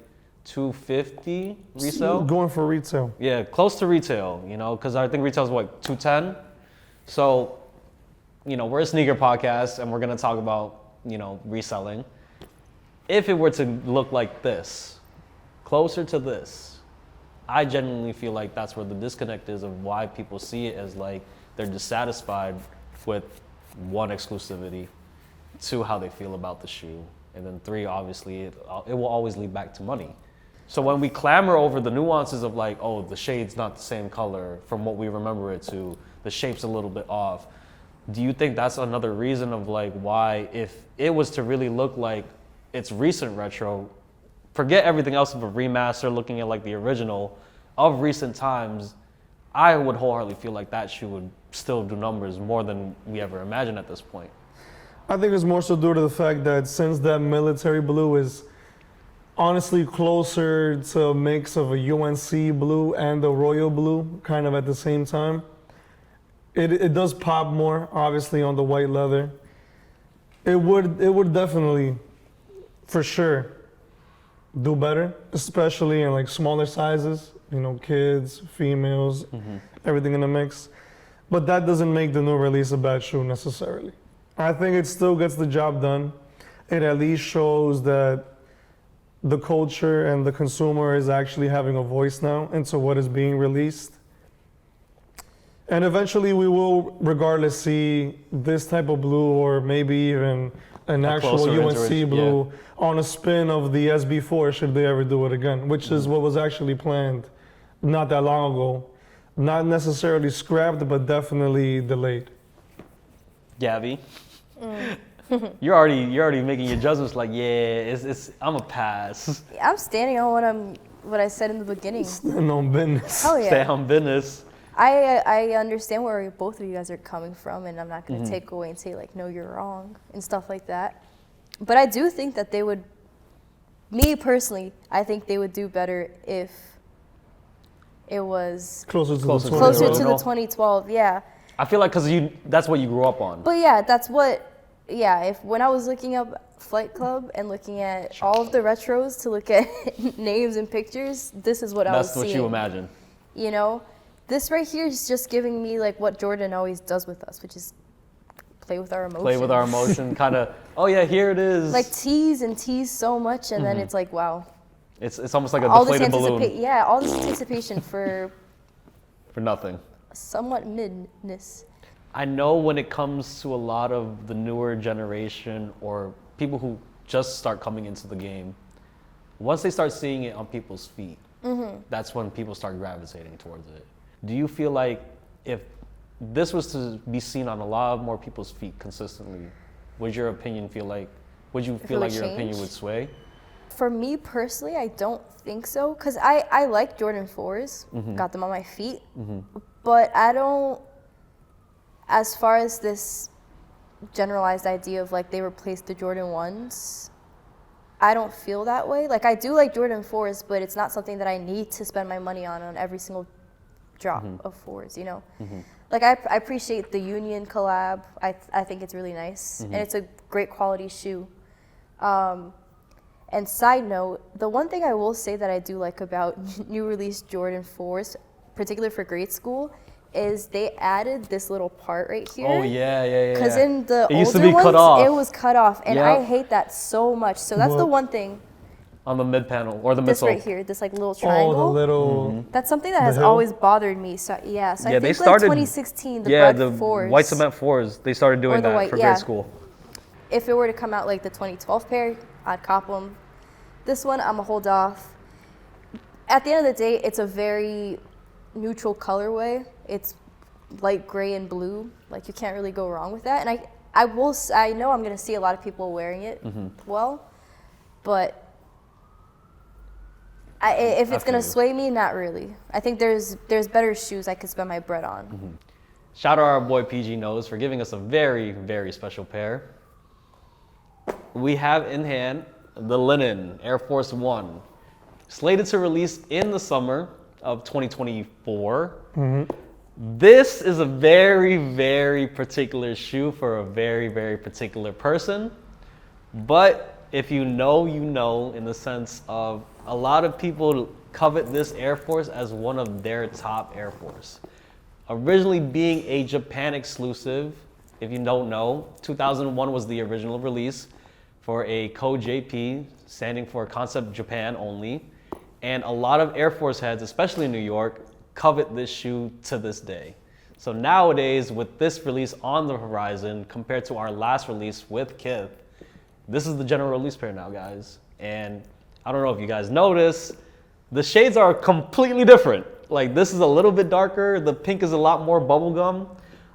[SPEAKER 1] $250 resale.
[SPEAKER 3] Going for retail.
[SPEAKER 1] Yeah, close to retail, because I think retail is what, $210? So, we're a sneaker podcast and we're gonna talk about, reselling. If it were to look like this, closer to this, I genuinely feel like that's where the disconnect is of why people see it as like they're dissatisfied with one exclusivity. 2, how they feel about the shoe, and then 3, obviously, it will always lead back to money. So when we clamor over the nuances of like, oh, the shade's not the same color from what we remember it to, the shape's a little bit off, do you think that's another reason of like why, if it was to really look like its recent retro, forget everything else of a remaster, looking at like the original of recent times, I would wholeheartedly feel like that shoe would still do numbers more than we ever imagined at this point.
[SPEAKER 3] I think it's more so due to the fact that since that military blue is honestly closer to a mix of a UNC blue and a royal blue kind of at the same time, it does pop more, obviously, on the white leather. It would definitely, for sure, do better, especially in like smaller sizes, you know, kids, females, everything in the mix. But that doesn't make the new release a bad shoe necessarily. I think it still gets the job done. It at least shows that the culture and the consumer is actually having a voice now into what is being released. And eventually we will, regardless, see this type of blue or maybe even an actual UNC blue on a spin of the SB4 should they ever do it again, which is what was actually planned not that long ago. Not necessarily scrapped, but definitely delayed.
[SPEAKER 1] Gabby, you're already making your judgments like, yeah, I'm a pass.
[SPEAKER 2] I'm standing on what I said in the beginning.
[SPEAKER 3] Stand on business.
[SPEAKER 2] Oh yeah.
[SPEAKER 1] Stay on business.
[SPEAKER 2] I understand where both of you guys are coming from, and I'm not going to take away and say like, no, you're wrong and stuff like that. But I do think that they would, me personally, I think they would do better if it was
[SPEAKER 3] Closer to
[SPEAKER 1] Closer
[SPEAKER 3] the
[SPEAKER 2] 2012, yeah.
[SPEAKER 1] I feel like because that's what you grew up on.
[SPEAKER 2] But yeah, if when I was looking up Flight Club and looking at all of the retros to look at names and pictures, this is what I was seeing.
[SPEAKER 1] That's what you imagine.
[SPEAKER 2] You know, this right here is just giving me like what Jordan always does with us, which is play with our emotion.
[SPEAKER 1] Play with our emotion, kind of, oh yeah, here it is.
[SPEAKER 2] Like tease so much, and then it's like, wow.
[SPEAKER 1] It's almost like a
[SPEAKER 2] All
[SPEAKER 1] deflated
[SPEAKER 2] this
[SPEAKER 1] balloon.
[SPEAKER 2] Yeah, all this anticipation for
[SPEAKER 1] nothing.
[SPEAKER 2] Somewhat midness.
[SPEAKER 1] I know when it comes to a lot of the newer generation or people who just start coming into the game, once they start seeing it on people's feet, that's when people start gravitating towards it. Do you feel like if this was to be seen on a lot more people's feet consistently, would you feel like your opinion would sway?
[SPEAKER 2] For me personally, I don't think so, because I like Jordan 4s, got them on my feet, but I don't, as far as this generalized idea of like they replaced the Jordan 1s, I don't feel that way. Like I do like Jordan 4s, but it's not something that I need to spend my money on every single drop of 4s, you know? Like I appreciate the Union collab. I think it's really nice, and it's a great quality shoe. And side note, the one thing I will say that I do like about new release Jordan 4s, particularly for grade school, is they added this little part right here.
[SPEAKER 1] Oh yeah.
[SPEAKER 2] Because in the
[SPEAKER 1] it used to
[SPEAKER 2] older
[SPEAKER 1] be
[SPEAKER 2] ones,
[SPEAKER 1] cut off.
[SPEAKER 2] it was cut off, and I hate that so much. So that's the one thing.
[SPEAKER 1] On the mid panel or the
[SPEAKER 2] This
[SPEAKER 1] midsole.
[SPEAKER 2] right here, this like little triangle.
[SPEAKER 3] Oh, the little.
[SPEAKER 2] That's something that has
[SPEAKER 3] hill?
[SPEAKER 2] always bothered me. So yeah, so I think
[SPEAKER 1] they
[SPEAKER 2] like
[SPEAKER 1] started.
[SPEAKER 2] 2016, the
[SPEAKER 1] Yeah,
[SPEAKER 2] Bread
[SPEAKER 1] the
[SPEAKER 2] 4s.
[SPEAKER 1] white cement 4s. They started doing
[SPEAKER 2] the
[SPEAKER 1] that
[SPEAKER 2] white,
[SPEAKER 1] for
[SPEAKER 2] yeah.
[SPEAKER 1] grade school.
[SPEAKER 2] If it were to come out like the 2012 pair, I'd cop them. This one, I'm gonna hold off. At the end of the day, it's a very neutral colorway. It's light gray and blue. Like you can't really go wrong with that. And I know I'm gonna see a lot of people wearing it well, but if it's gonna sway me, not really. I think there's better shoes I could spend my bread on.
[SPEAKER 1] Shout out our boy PG Nose for giving us a very, very special pair. We have in hand the linen Air Force One, slated to release in the summer of 2024. This is a very, very particular shoe for a very, very particular person. But if you know, you know, in the sense of a lot of people covet this Air Force as one of their top Air Force. Originally being a Japan exclusive, if you don't know, 2001 was the original release for a code JP, standing for Concept Japan only. And a lot of Air Force heads, especially in New York, covet this shoe to this day. So nowadays, with this release on the horizon, compared to our last release with Kith, this is the general release pair now, guys. And I don't know if you guys notice, the shades are completely different. Like, this is a little bit darker. The pink is a lot more bubblegum.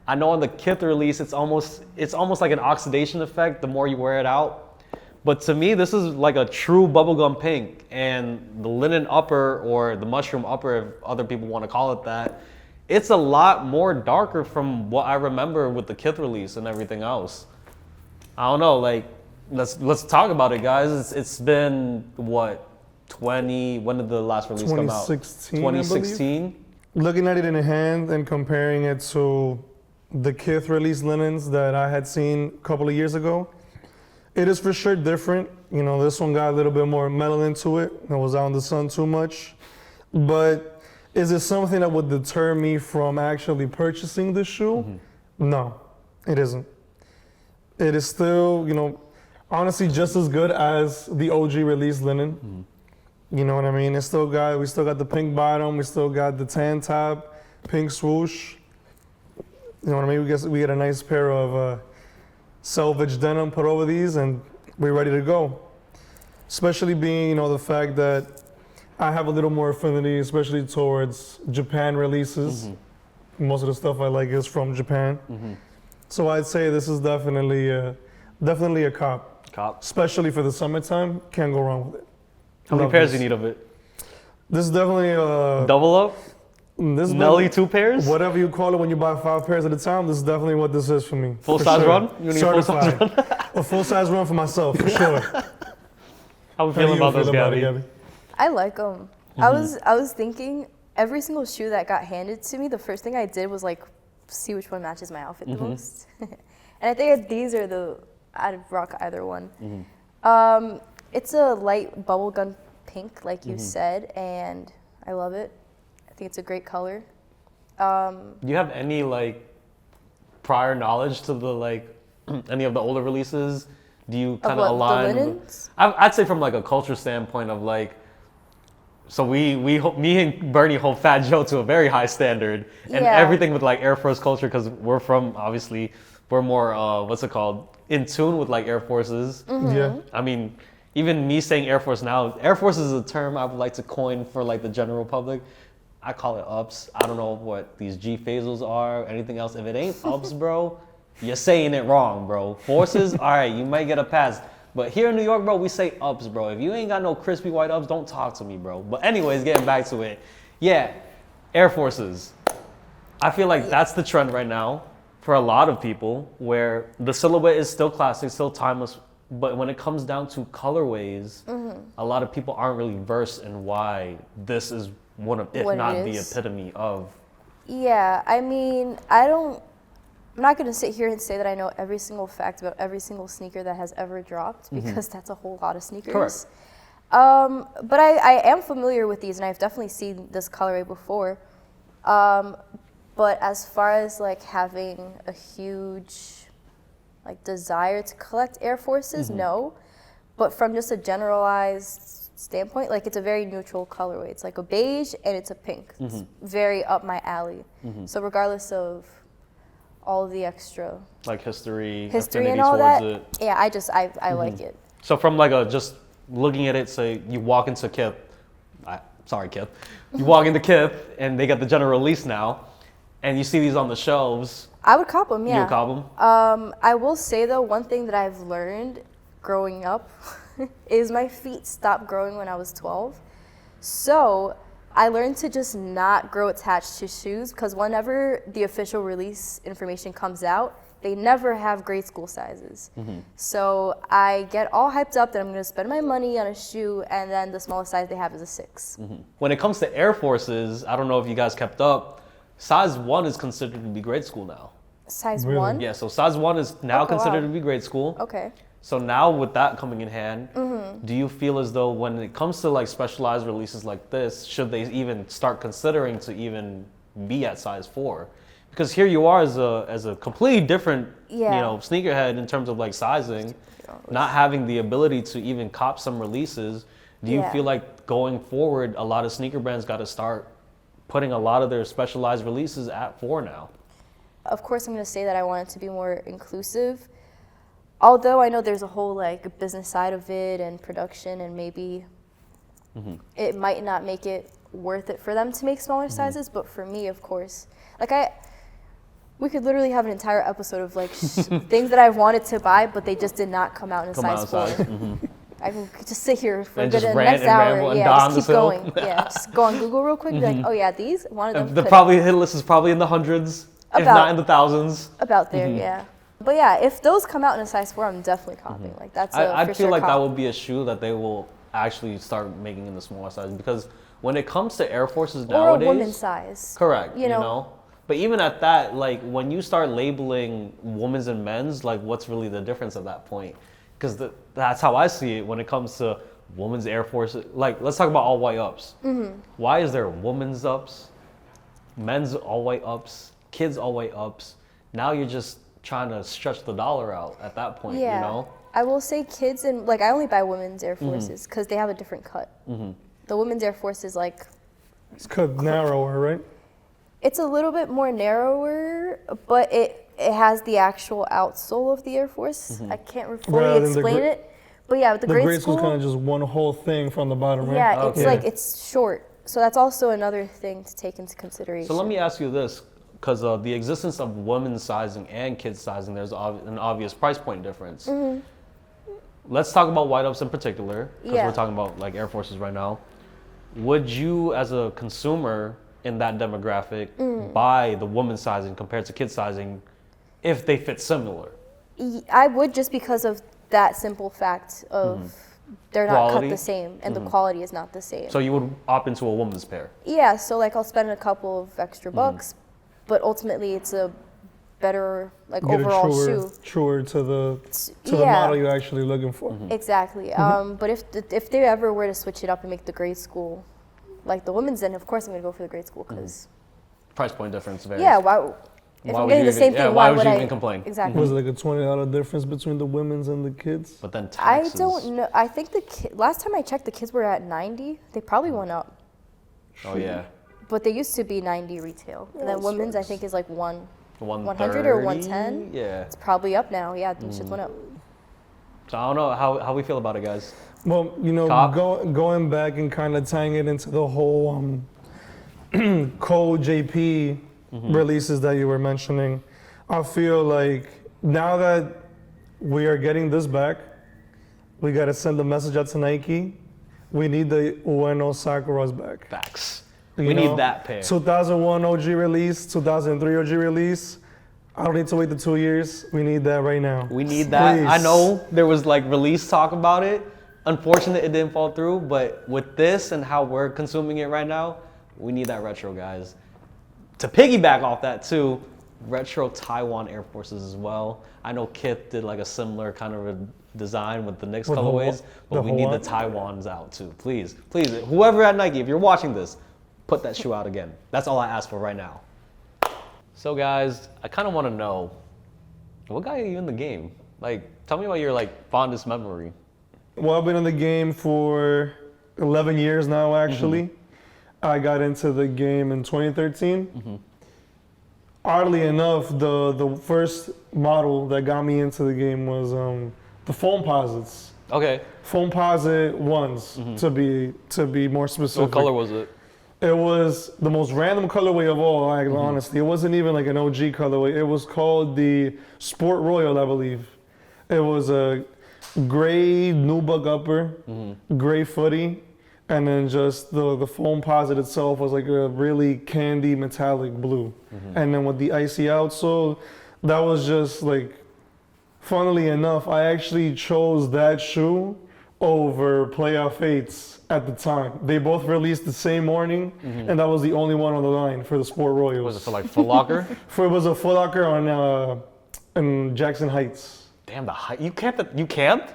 [SPEAKER 1] I know on the Kith release, it's almost like an oxidation effect the more you wear it out. But to me, this is like a true bubblegum pink. And the linen upper, or the mushroom upper, if other people want to call it that, it's a lot more darker from what I remember with the Kith release and everything else. I don't know, like, let's talk about it, guys. It's been, what, when did the last release come out?
[SPEAKER 3] 2016,
[SPEAKER 1] 2016?
[SPEAKER 3] Looking at it in hand and comparing it to the Kith release linens that I had seen a couple of years ago, it is for sure different. You know, this one got a little bit more melanin to it. It was out in the sun too much. But is it something that would deter me from actually purchasing this shoe?
[SPEAKER 1] Mm-hmm.
[SPEAKER 3] No, it isn't. It is still, you know, honestly just as good as the OG release linen. Mm-hmm. You know what I mean? We still got the pink bottom, we still got the tan top, pink swoosh. You know what I mean? We get a nice pair of selvage denim put over these, and we're ready to go. Especially being, you know, the fact that I have a little more affinity, especially towards Japan releases. Mm-hmm. Most of the stuff I like is from Japan. Mm-hmm. So I'd say this is definitely a cop. Especially for the summertime, can't go wrong with it.
[SPEAKER 1] How many pairs do you need of it?
[SPEAKER 3] This is definitely a
[SPEAKER 1] double up.
[SPEAKER 3] This
[SPEAKER 1] Nelly 2 pairs.
[SPEAKER 3] Whatever you call it when you buy 5 pairs at a time. This is definitely what this is for me.
[SPEAKER 1] Full size run. You need a full size run.
[SPEAKER 3] A full size run for myself, for sure.
[SPEAKER 1] How we feeling about those, Gabby?
[SPEAKER 2] I like them. Mm-hmm. I was thinking every single shoe that got handed to me, the first thing I did was like see which one matches my outfit the most. And I think these are I'd rock either one. Mm-hmm. It's a light bubblegum pink, like you said, and I love it. I think it's a great color. Do
[SPEAKER 1] you have any like prior knowledge to the any of the older releases? Do you kind of align?
[SPEAKER 2] The linens?
[SPEAKER 1] I'd say from like a culture standpoint of like, so me and Bernie hold Fat Joe to a very high standard, and everything with like Air Force culture, because we're more in tune with like Air Forces.
[SPEAKER 2] Mm-hmm.
[SPEAKER 3] Yeah.
[SPEAKER 1] I mean, even me saying Air Force now, Air Force is a term I would like to coin for like the general public. I call it ups. I don't know what these G phasals are, anything else. If it ain't ups, bro, you're saying it wrong, bro. Forces, all right, you might get a pass. But here in New York, bro, we say ups, bro. If you ain't got no crispy white ups, don't talk to me, bro. But anyways, getting back to it. Yeah, Air Forces. I feel like that's the trend right now for a lot of people, where the silhouette is still classic, still timeless. But when it comes down to colorways, a lot of people aren't really versed in why this is one of, if not the epitome of.
[SPEAKER 2] Yeah, I mean, I'm not going to sit here and say that I know every single fact about every single sneaker that has ever dropped, because that's a whole lot of sneakers.
[SPEAKER 1] Correct.
[SPEAKER 2] But I am familiar with these, and I've definitely seen this colorway before. But as far as like having a huge like desire to collect Air Forces, no. But from just a generalized standpoint, like it's a very neutral colorway. It's like a beige and it's a pink. It's very up my alley. So regardless of all the extra
[SPEAKER 1] like history
[SPEAKER 2] and all that, yeah, I like it.
[SPEAKER 1] So from like just looking at it, say you walk into Kith, you walk into Kith and they got the general release now, and you see these on the shelves.
[SPEAKER 2] I would cop them, yeah.
[SPEAKER 1] You would cop them?
[SPEAKER 2] I will say though, one thing that I've learned growing up is my feet stopped growing when I was 12. So I learned to just not grow attached to shoes, because whenever the official release information comes out, they never have grade school sizes. So I get all hyped up that I'm gonna spend my money on a shoe, and then the smallest size they have is a 6.
[SPEAKER 1] When it comes to Air Forces, I don't know if you guys kept up, size 1 is considered to be grade school now.
[SPEAKER 2] Size
[SPEAKER 3] Really?
[SPEAKER 2] 1?
[SPEAKER 1] Yeah, so size 1 is now considered to be grade school.
[SPEAKER 2] Okay.
[SPEAKER 1] So now with that coming in hand, do you feel as though when it comes to like specialized releases like this, should they even start considering to even be at size 4? Because here you are as a completely different sneakerhead in terms of like sizing, not having the ability to even cop some releases. Do you feel like going forward, a lot of sneaker brands got to start putting a lot of their specialized releases at 4 now?
[SPEAKER 2] Of course, I'm going to say that I want it to be more inclusive. Although I know there's a whole like business side of it and production, and maybe it might not make it worth it for them to make smaller sizes. But for me, of course, like we could literally have an entire episode of like things that I wanted to buy, but they just did not come out in a size 4. I can just sit here for
[SPEAKER 1] And
[SPEAKER 2] the
[SPEAKER 1] just
[SPEAKER 2] next
[SPEAKER 1] rant and
[SPEAKER 2] hour.
[SPEAKER 1] ramble and
[SPEAKER 2] Yeah,
[SPEAKER 1] die on
[SPEAKER 2] just
[SPEAKER 1] this
[SPEAKER 2] keep
[SPEAKER 1] hill.
[SPEAKER 2] going. Yeah, just go on Google real quick. Be like, oh yeah, these one of them.
[SPEAKER 1] The probably hit list is probably in the hundreds, if not in the thousands.
[SPEAKER 2] About there, yeah. But yeah, if those come out in a size 4, I'm definitely copying. Like that's a
[SPEAKER 1] I
[SPEAKER 2] for
[SPEAKER 1] feel
[SPEAKER 2] sure
[SPEAKER 1] like
[SPEAKER 2] cop.
[SPEAKER 1] that would be a shoe that they will actually start making in the smaller size, because when it comes to Air Forces nowadays,
[SPEAKER 2] or a woman's size.
[SPEAKER 1] correct,
[SPEAKER 2] You know?
[SPEAKER 1] But even at that, like when you start labeling women's and men's, like what's really the difference at that point? Because that's how I see it when it comes to women's Air Force. Like let's talk about all white ups. Why is there women's ups, men's all white ups, kids all white ups? Now you're just trying to stretch the dollar out at that point,
[SPEAKER 2] Yeah.
[SPEAKER 1] you know?
[SPEAKER 2] I will say kids and like I only buy women's Air Forces because they have a different cut. The women's Air Force is like
[SPEAKER 3] It's cut narrower, right?
[SPEAKER 2] it's a little bit more narrower, but it has the actual outsole of the Air Force. I can't fully
[SPEAKER 3] Rather than the
[SPEAKER 2] explain it, but yeah, with the,
[SPEAKER 3] The
[SPEAKER 2] grade
[SPEAKER 3] grade
[SPEAKER 2] school,
[SPEAKER 3] school's kind of just one whole thing from the bottom, right?
[SPEAKER 2] yeah, it's
[SPEAKER 1] Okay.
[SPEAKER 2] like it's short. So that's also another thing to take into consideration.
[SPEAKER 1] So let me ask you this, because the existence of women's sizing and kids sizing, there's an obvious price point difference. Let's talk about white ups in particular, because
[SPEAKER 2] Yeah.
[SPEAKER 1] we're talking about like Air Forces right now. Would you, as a consumer in that demographic, buy the women's sizing compared to kids sizing if they fit similar?
[SPEAKER 2] I would, just because of that simple fact of they're not
[SPEAKER 1] Quality?
[SPEAKER 2] cut the same and the quality is not the same.
[SPEAKER 1] So you would opt into a women's pair?
[SPEAKER 2] Yeah, so like I'll spend a couple of extra bucks, but ultimately it's a better like
[SPEAKER 3] Get
[SPEAKER 2] overall
[SPEAKER 3] it
[SPEAKER 2] shoe.
[SPEAKER 3] truer to the
[SPEAKER 2] Yeah.
[SPEAKER 3] model you're actually looking for.
[SPEAKER 2] Exactly. But if they ever were to switch it up and make the grade school, like the women's, then of course I'm gonna go for the grade school because
[SPEAKER 1] Price point difference varies.
[SPEAKER 2] yeah, why? If
[SPEAKER 1] Why
[SPEAKER 2] I'm
[SPEAKER 1] would
[SPEAKER 2] getting
[SPEAKER 1] you
[SPEAKER 2] the same
[SPEAKER 1] even- yeah,
[SPEAKER 2] thing,
[SPEAKER 1] why
[SPEAKER 2] why
[SPEAKER 1] would
[SPEAKER 2] would
[SPEAKER 1] you
[SPEAKER 2] I
[SPEAKER 1] even complain?
[SPEAKER 2] Exactly.
[SPEAKER 3] Was it like a $20 difference between the women's and the kids?
[SPEAKER 1] But then
[SPEAKER 2] I
[SPEAKER 1] taxes.
[SPEAKER 2] don't know. I think last time I checked, the kids were at 90. They probably went up,
[SPEAKER 1] Oh yeah.
[SPEAKER 2] but they used to be 90 retail. And then
[SPEAKER 3] that's
[SPEAKER 2] women's, I
[SPEAKER 3] nice.
[SPEAKER 2] think, is like 100 or
[SPEAKER 1] 130?
[SPEAKER 2] 110.
[SPEAKER 1] Yeah.
[SPEAKER 2] It's probably up now. Yeah, the shit went up.
[SPEAKER 1] So I don't know how we feel about it, guys.
[SPEAKER 3] Well, you know,
[SPEAKER 1] Cop?
[SPEAKER 3] going back and kind of tying it into the whole Code JP releases that you were mentioning, I feel like now that we are getting this back, we got to send a message out to Nike. We need the Ueno Sakuras back.
[SPEAKER 1] Facts.
[SPEAKER 3] You
[SPEAKER 1] We
[SPEAKER 3] know,
[SPEAKER 1] need that pair.
[SPEAKER 3] 2001 OG release, 2003 OG release. I don't need to wait the 2 years. We need that right now.
[SPEAKER 1] We need that.
[SPEAKER 3] Please.
[SPEAKER 1] I know there was like release talk about it. Unfortunate it didn't fall through, but with this and how we're consuming it right now, we need that retro, guys. To piggyback off that too, retro Taiwan Air Forces as well. I know Kith did like a similar kind of a design with the Knicks
[SPEAKER 3] With
[SPEAKER 1] colorways, but
[SPEAKER 3] the
[SPEAKER 1] we need the Taiwans out too. Please, please, whoever at Nike, if you're watching this, put that shoe out again. That's all I ask for right now. So guys, I kind of want to know, what got you in the game? Like, tell me about your like fondest memory.
[SPEAKER 3] Well, I've been in the game for 11 years now, actually. I got into the game in 2013. Oddly enough, the first model that got me into the game was the foam posits.
[SPEAKER 1] Okay.
[SPEAKER 3] Foam posit ones, to be more specific.
[SPEAKER 1] What color was it?
[SPEAKER 3] It was the most random colorway of all, like, honestly. It wasn't even like an OG colorway. It was called the Sport Royal, I believe. It was a gray nubuck upper, gray footy, and then just the foam posit itself was like a really candy metallic blue. And then with the icy outsole, that was just like, funnily enough, I actually chose that shoe over Playoff 8s at the time. They both released the same morning, and that was the only one on the line for the Sport Royals.
[SPEAKER 1] Was it for like Foot Locker?
[SPEAKER 3] It was a Foot Locker on in Jackson Heights.
[SPEAKER 1] Damn, the height. You camped?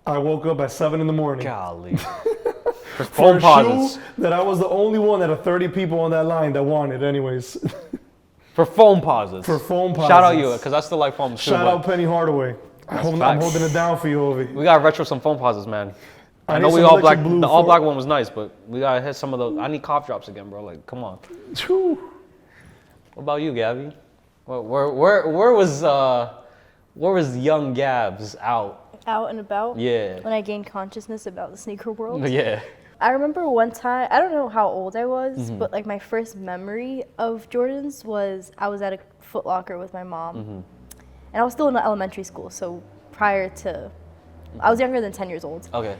[SPEAKER 3] I woke up at 7 in the morning.
[SPEAKER 1] Golly. For
[SPEAKER 3] For
[SPEAKER 1] foam
[SPEAKER 3] a
[SPEAKER 1] posits.
[SPEAKER 3] shoe that I was the only one out of 30 people on that line that wanted anyways.
[SPEAKER 1] For foam posits.
[SPEAKER 3] For foam
[SPEAKER 1] Shout out
[SPEAKER 3] posits.
[SPEAKER 1] you, because I still like foam too.
[SPEAKER 3] Shout
[SPEAKER 1] but
[SPEAKER 3] out Penny Hardaway. I'm
[SPEAKER 1] facts.
[SPEAKER 3] holding it down for you over here.
[SPEAKER 1] We gotta retro some foam posits, man. I
[SPEAKER 3] need
[SPEAKER 1] know we
[SPEAKER 3] some
[SPEAKER 1] all
[SPEAKER 3] electric
[SPEAKER 1] black.
[SPEAKER 3] blue
[SPEAKER 1] The all
[SPEAKER 3] foam.
[SPEAKER 1] black one was nice, but we gotta hit some of those. I need cough drops again, bro. Like, come on.
[SPEAKER 3] Phew.
[SPEAKER 1] What about you, Gabby? Where was young Gabs out?
[SPEAKER 2] Out and about.
[SPEAKER 1] Yeah.
[SPEAKER 2] When I gained consciousness about the sneaker world.
[SPEAKER 1] Yeah.
[SPEAKER 2] I remember one time, I don't know how old I was, but like my first memory of Jordans was I was at a Foot Locker with my mom. And I was still in elementary school, so prior to, I was younger than 10 years old.
[SPEAKER 1] Okay.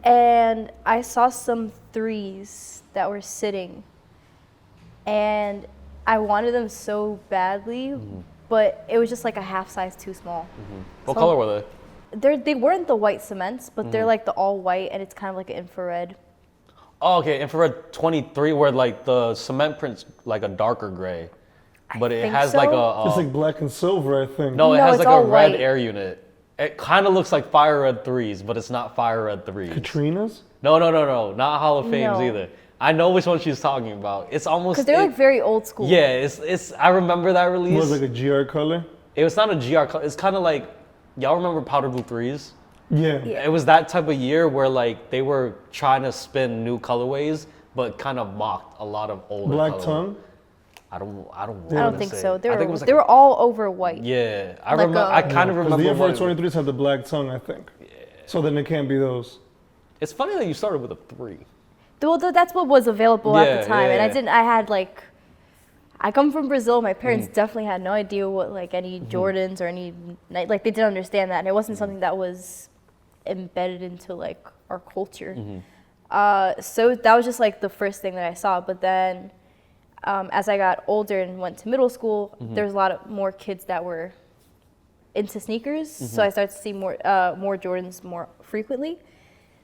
[SPEAKER 2] And I saw some threes that were sitting, and I wanted them so badly, but it was just like a half size too small.
[SPEAKER 1] What color were they?
[SPEAKER 2] They weren't the white cements, but they're like the all white, and it's kind of like an infrared.
[SPEAKER 1] Oh, okay, infrared 23, where like the cement print's like a darker gray, but it
[SPEAKER 2] think
[SPEAKER 1] has
[SPEAKER 2] so.
[SPEAKER 1] like
[SPEAKER 3] It's like black and silver, I think.
[SPEAKER 1] no, it
[SPEAKER 2] No,
[SPEAKER 1] has
[SPEAKER 2] it's
[SPEAKER 1] like a
[SPEAKER 2] all
[SPEAKER 1] red
[SPEAKER 2] white.
[SPEAKER 1] air unit. It kind of looks like fire red threes, but it's not fire red threes.
[SPEAKER 3] Katrina's?
[SPEAKER 1] No, not Hall of Fames
[SPEAKER 2] No.
[SPEAKER 1] either. I know which one she's talking about. It's almost
[SPEAKER 2] Because they're like very old school.
[SPEAKER 1] yeah. It's I remember that
[SPEAKER 3] It
[SPEAKER 1] release.
[SPEAKER 3] was like a GR color?
[SPEAKER 1] It was not a GR color. It's kind of like y'all remember Powder Blue threes.
[SPEAKER 3] Yeah.
[SPEAKER 2] Yeah.
[SPEAKER 1] It was that type of year where like they were trying to spin new colorways, but kind of mocked a lot of older.
[SPEAKER 3] Black
[SPEAKER 1] colorways.
[SPEAKER 3] tongue?
[SPEAKER 1] I don't
[SPEAKER 2] I
[SPEAKER 1] wanna
[SPEAKER 2] don't think
[SPEAKER 1] say.
[SPEAKER 2] so. They
[SPEAKER 1] I
[SPEAKER 2] were,
[SPEAKER 1] think it was like
[SPEAKER 2] they were all over white.
[SPEAKER 1] yeah. I
[SPEAKER 2] like
[SPEAKER 1] remember.
[SPEAKER 2] a-
[SPEAKER 1] I kind of
[SPEAKER 3] Because
[SPEAKER 1] remember.
[SPEAKER 3] the
[SPEAKER 1] what
[SPEAKER 3] infrared
[SPEAKER 1] it was.
[SPEAKER 3] 23s have the black tongue, I think. So then it can't be those.
[SPEAKER 1] It's funny that you started with a 3.
[SPEAKER 2] Well, that's what was available at
[SPEAKER 1] Yeah,
[SPEAKER 2] the time, and
[SPEAKER 1] yeah.
[SPEAKER 2] I had like, I come from Brazil. My parents definitely had no idea what like any Jordans or any like they didn't understand that, and it wasn't something that was embedded into like our culture. So that was just like the first thing that I saw. But then, as I got older and went to middle school, there's a lot of more kids that were into sneakers. So I started to see more Jordans more frequently.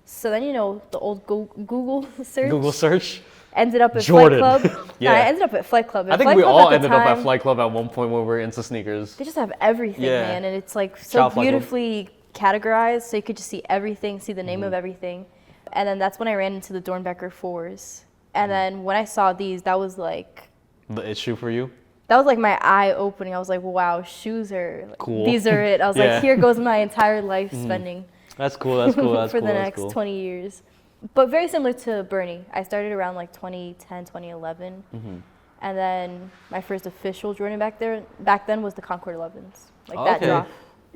[SPEAKER 2] So then, the old Google search.
[SPEAKER 1] Google search.
[SPEAKER 2] Ended up at
[SPEAKER 1] Jordan.
[SPEAKER 2] Flight Club.
[SPEAKER 1] Yeah.
[SPEAKER 2] I ended up at Flight Club. And
[SPEAKER 1] I think
[SPEAKER 2] Flight
[SPEAKER 1] we
[SPEAKER 2] Club
[SPEAKER 1] all
[SPEAKER 2] the
[SPEAKER 1] ended up at
[SPEAKER 2] time,
[SPEAKER 1] Flight Club at one point when we were into sneakers.
[SPEAKER 2] They just have everything,
[SPEAKER 1] Yeah.
[SPEAKER 2] man, and it's like
[SPEAKER 1] Shout
[SPEAKER 2] so
[SPEAKER 1] out Flight Club.
[SPEAKER 2] beautifully categorized, so you could just see everything, see the name of everything. And then that's when I ran into the Dornbecker 4s. And then when I saw these, that was like
[SPEAKER 1] The issue for you.
[SPEAKER 2] my eye opening. I was like, wow, shoes are like,
[SPEAKER 1] Cool.
[SPEAKER 2] These are it. I was
[SPEAKER 1] Yeah.
[SPEAKER 2] like, here goes my entire life spending
[SPEAKER 1] That's cool. That's cool. That's
[SPEAKER 2] for
[SPEAKER 1] cool.
[SPEAKER 2] the
[SPEAKER 1] that's
[SPEAKER 2] next
[SPEAKER 1] cool.
[SPEAKER 2] 20 years. But very similar to Bernie. I started around like 2010, 2011. And then my first official Jordan back then was the Concord 11s. Like that
[SPEAKER 1] Okay.
[SPEAKER 2] drop.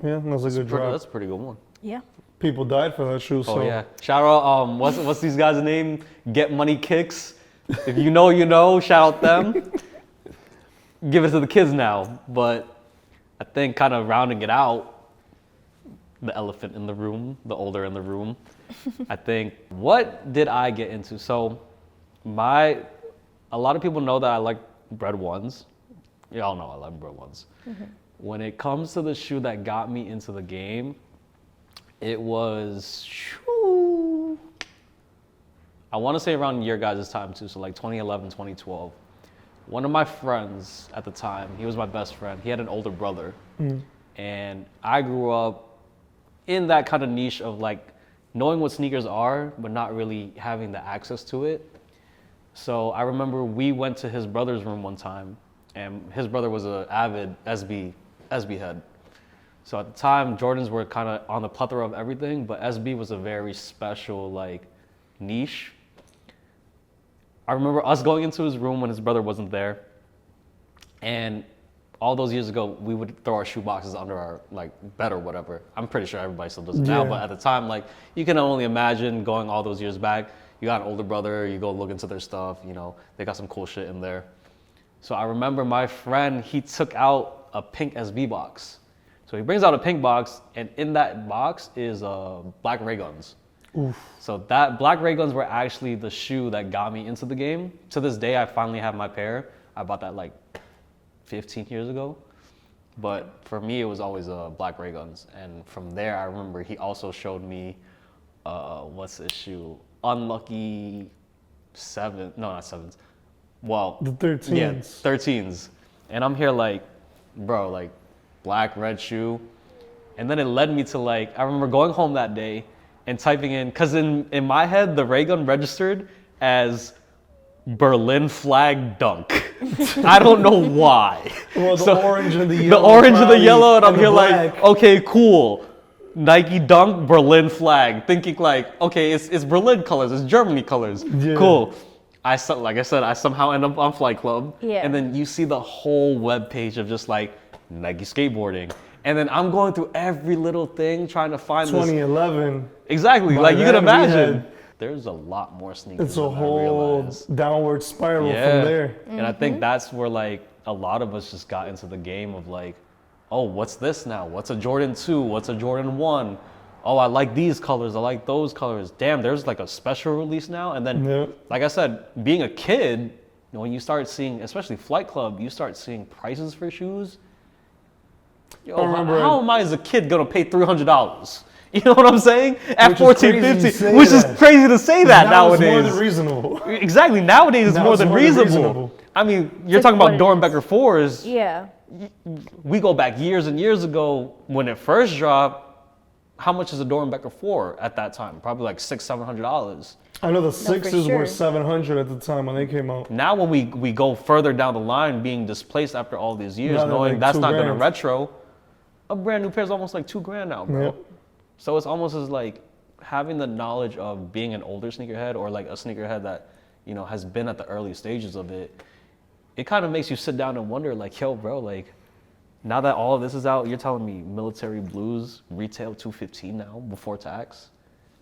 [SPEAKER 3] Yeah, that was a good drop.
[SPEAKER 1] That's a pretty good one.
[SPEAKER 2] Yeah.
[SPEAKER 3] People died for that shoe, so
[SPEAKER 1] Oh yeah. Shout out. What's these guys' name? Get Money Kicks. If you know, you know. Shout out them. Give it to the kids now. But I think kind of rounding it out, the elephant in the room, the older in the room. I think, what did I get into? So a lot of people know that I like Bred Ones. Y'all know I like Bred Ones. When it comes to the shoe that got me into the game, it was, I want to say around your guys' time too, so like 2011, 2012. One of my friends at the time, he was my best friend, he had an older brother. And I grew up in that kind of niche of like knowing what sneakers are, but not really having the access to it. So I remember we went to his brother's room one time, and his brother was an avid SB head. So at the time, Jordans were kind of on the plethora of everything, but SB was a very special like niche. I remember us going into his room when his brother wasn't there, and all those years ago, we would throw our shoe boxes under our like bed or whatever. I'm pretty sure everybody still does it now,
[SPEAKER 3] Yeah.
[SPEAKER 1] but at the time, like you can only imagine going all those years back. You got an older brother, you go look into their stuff, they got some cool shit in there. So I remember my friend, he took out a pink SB box. So he brings out a pink box, and in that box is black ray guns. So that black ray guns were actually the shoe that got me into the game. To this day, I finally have my pair. I bought that like 15 years ago. But for me, it was always black ray guns. And from there, I remember he also showed me, what's this shoe? Unlucky 7, no, not 7s. Well,
[SPEAKER 3] the 13s.
[SPEAKER 1] yeah, 13s. And I'm here like, bro, like black, red shoe. And then it led me to like, I remember going home that day and typing in, cause in my head, the ray gun registered as Berlin flag dunk. I don't know why.
[SPEAKER 3] Well, the orange and the
[SPEAKER 1] The
[SPEAKER 3] yellow.
[SPEAKER 1] orange and the
[SPEAKER 3] probably,
[SPEAKER 1] yellow, and I'm
[SPEAKER 3] the
[SPEAKER 1] here
[SPEAKER 3] black.
[SPEAKER 1] like, okay, cool. Nike dunk, Berlin flag. Thinking like, okay, it's Berlin colors, it's Germany colors.
[SPEAKER 3] Yeah.
[SPEAKER 1] Cool. like I said, I somehow end up on Flight Club.
[SPEAKER 2] Yeah.
[SPEAKER 1] And then you see the whole web page of just like Nike skateboarding. And then I'm going through every little thing trying to find
[SPEAKER 3] 2011.
[SPEAKER 1] Exactly.
[SPEAKER 3] By
[SPEAKER 1] Like you can
[SPEAKER 3] then we
[SPEAKER 1] imagine.
[SPEAKER 3] had-
[SPEAKER 1] There's a lot more sneakers.
[SPEAKER 3] It's a
[SPEAKER 1] than I
[SPEAKER 3] whole
[SPEAKER 1] realized.
[SPEAKER 3] downward spiral
[SPEAKER 1] Yeah.
[SPEAKER 3] from there.
[SPEAKER 1] And I think that's where like a lot of us just got into the game of like, oh, what's this now? What's a Jordan 2? What's a Jordan 1? Oh, I like these colors. I like those colors. Damn, there's like a special release now. And then,
[SPEAKER 3] Yep.
[SPEAKER 1] like I said, being a kid, you know, when you start seeing, especially Flight Club, you start seeing prices for shoes. Yo,
[SPEAKER 3] I remember-
[SPEAKER 1] how am I as a kid gonna pay $300? You know what I'm saying? At
[SPEAKER 3] Which is
[SPEAKER 1] 14,
[SPEAKER 3] crazy you
[SPEAKER 1] 15,
[SPEAKER 3] say
[SPEAKER 1] which is
[SPEAKER 3] that.
[SPEAKER 1] crazy to say that
[SPEAKER 3] Now it's
[SPEAKER 1] nowadays.
[SPEAKER 3] more than reasonable.
[SPEAKER 1] Exactly. Nowadays, it's
[SPEAKER 3] Now
[SPEAKER 1] more
[SPEAKER 3] it's
[SPEAKER 1] than
[SPEAKER 3] more than
[SPEAKER 1] reasonable.
[SPEAKER 3] reasonable.
[SPEAKER 1] I mean, you're
[SPEAKER 2] like
[SPEAKER 1] talking
[SPEAKER 2] what
[SPEAKER 1] about
[SPEAKER 2] it
[SPEAKER 1] Dornbecker 4s.
[SPEAKER 2] Yeah.
[SPEAKER 1] We go back years and years ago when it first dropped. How much is a Dornbecker 4 at that time? Probably like $600-$700.
[SPEAKER 3] I know the
[SPEAKER 2] for
[SPEAKER 3] sixes
[SPEAKER 2] sure.
[SPEAKER 3] were 700 at the time when they came out.
[SPEAKER 1] Now when we go further down the line, being displaced after all these years,
[SPEAKER 3] Now they're
[SPEAKER 1] knowing
[SPEAKER 3] like
[SPEAKER 1] that's not going to
[SPEAKER 3] $2,000.
[SPEAKER 1] retro, a brand new pair is almost like $2,000 now, bro.
[SPEAKER 3] Yep.
[SPEAKER 1] So it's almost as like having the knowledge of being an older sneakerhead or like a sneakerhead that, you know, has been at the early stages of it. It kind of makes you sit down and wonder like, yo, bro, like now that all of this is out, you're telling me military blues retail $215 now before tax?